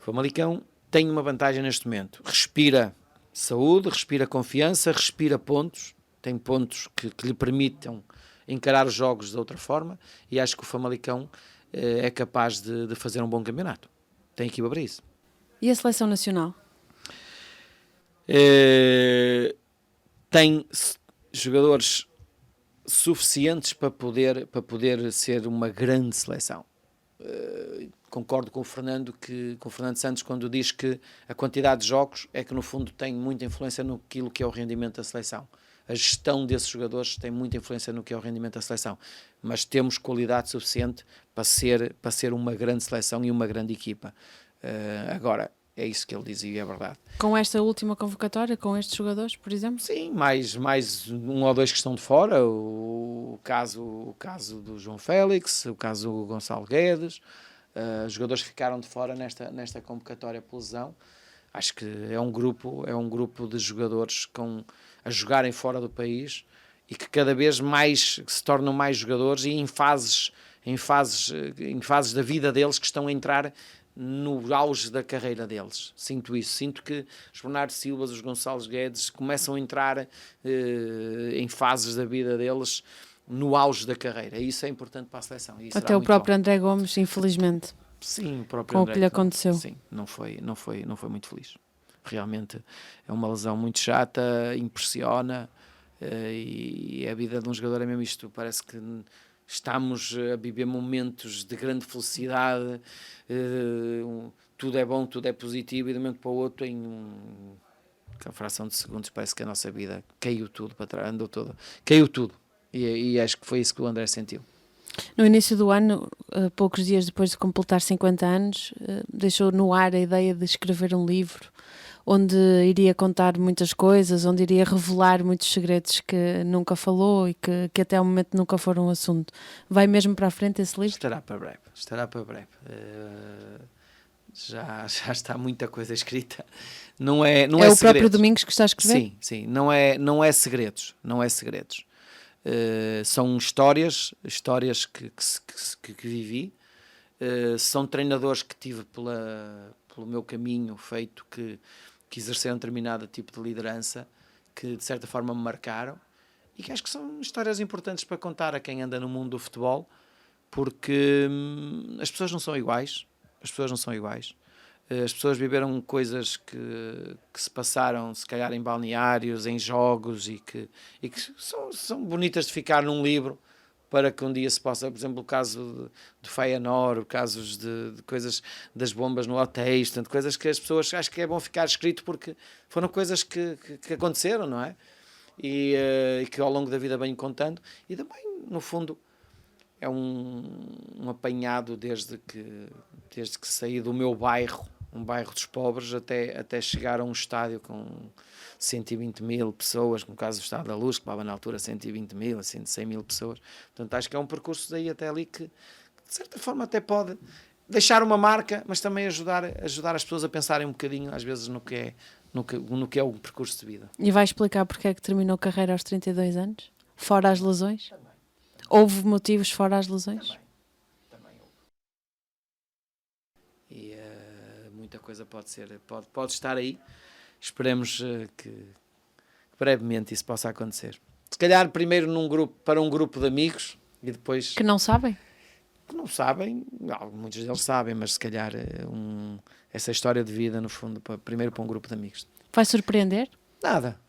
O Famalicão tem uma vantagem neste momento, respira saúde, respira confiança, respira pontos, tem pontos que lhe permitam encarar os jogos de outra forma, e acho que o Famalicão é capaz de fazer um bom campeonato. Tem equipa para isso. E a seleção nacional? Tem jogadores suficientes para poder ser uma grande seleção. Concordo com o Fernando Santos quando diz que a quantidade de jogos é que no fundo tem muita influência naquilo que é o rendimento da seleção. A gestão desses jogadores tem muita influência no que é o rendimento da seleção, mas temos qualidade suficiente para ser uma grande seleção e uma grande equipa. Agora, é isso que ele dizia e é verdade. Com esta última convocatória, com estes jogadores, por exemplo? Sim, mais um ou dois que estão de fora, o caso do João Félix, o caso do Gonçalo Guedes, os jogadores que ficaram de fora nesta convocatória por lesão. Acho que é um grupo de jogadores a jogarem fora do país e que cada vez mais se tornam mais jogadores e em fases da vida deles que estão a entrar no auge da carreira deles. Sinto isso. Sinto que os Bernardo Silvas, os Gonçalo Guedes começam a entrar em fases da vida deles no auge da carreira. Isso é importante para a seleção. Até o próprio André Gomes, infelizmente. Sim, o próprio com André, o que lhe aconteceu. Sim, não foi muito feliz. Realmente é uma lesão muito chata, impressiona, e a vida de um jogador é mesmo isto. Parece que estamos a viver momentos de grande felicidade, tudo é bom, tudo é positivo, e de um momento para o outro, em uma fração de segundos, parece que a nossa vida caiu tudo para trás, caiu tudo. E acho que foi isso que o André sentiu. No início do ano, poucos dias depois de completar 50 anos, deixou no ar a ideia de escrever um livro onde iria contar muitas coisas, onde iria revelar muitos segredos que nunca falou e que até ao momento nunca foram assunto. Vai mesmo para a frente esse livro? Estará para breve. Já está muita coisa escrita. Não é o segredos. Próprio Domingos que está a escrever? Sim, não é segredos. São histórias que vivi, são treinadores que tive pelo meu caminho feito, que exerceram determinado tipo de liderança, que de certa forma me marcaram, e que acho que são histórias importantes para contar a quem anda no mundo do futebol, porque as pessoas não são iguais, as pessoas viveram coisas que se passaram, se calhar em balneários, em jogos, e que são bonitas de ficar num livro, para que um dia se possa, por exemplo, o caso de Feyenoord, casos de coisas das bombas no hotéis, tanto coisas que as pessoas, acho que é bom ficar escrito, porque foram coisas que aconteceram, não é? E que ao longo da vida venho contando, e também, no fundo, é um apanhado desde que saí do meu bairro, um bairro dos pobres, até chegar a um estádio com 120 mil pessoas, no caso do Estádio da Luz, que levava na altura 120 mil, 100 mil pessoas. Portanto, acho que é um percurso daí até ali que, de certa forma, até pode deixar uma marca, mas também ajudar as pessoas a pensarem um bocadinho, às vezes, no que é o percurso de vida. E vai explicar porque é que terminou a carreira aos 32 anos? Fora as lesões? Também. Houve motivos fora as lesões? Também houve. E muita coisa pode estar aí. Esperemos que brevemente isso possa acontecer. Se calhar primeiro para um grupo de amigos, e depois... Que não sabem? Que não sabem, muitos deles sabem, mas se calhar essa história de vida, no fundo, primeiro para um grupo de amigos. Vai surpreender? Nada.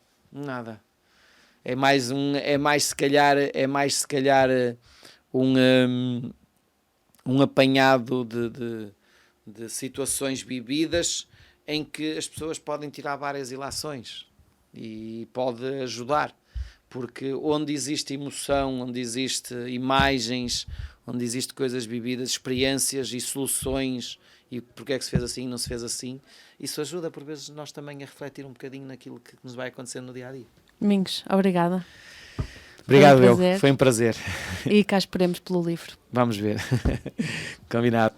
É mais se calhar um apanhado de situações vividas em que as pessoas podem tirar várias ilações e pode ajudar, porque onde existe emoção, onde existe imagens, onde existe coisas vividas, experiências e soluções, e porque é que se fez assim e não se fez assim, isso ajuda por vezes nós também a refletir um bocadinho naquilo que nos vai acontecendo no dia a dia. Domingos, obrigada. Obrigado, foi um prazer. E cá esperemos pelo livro. Vamos ver. Combinado.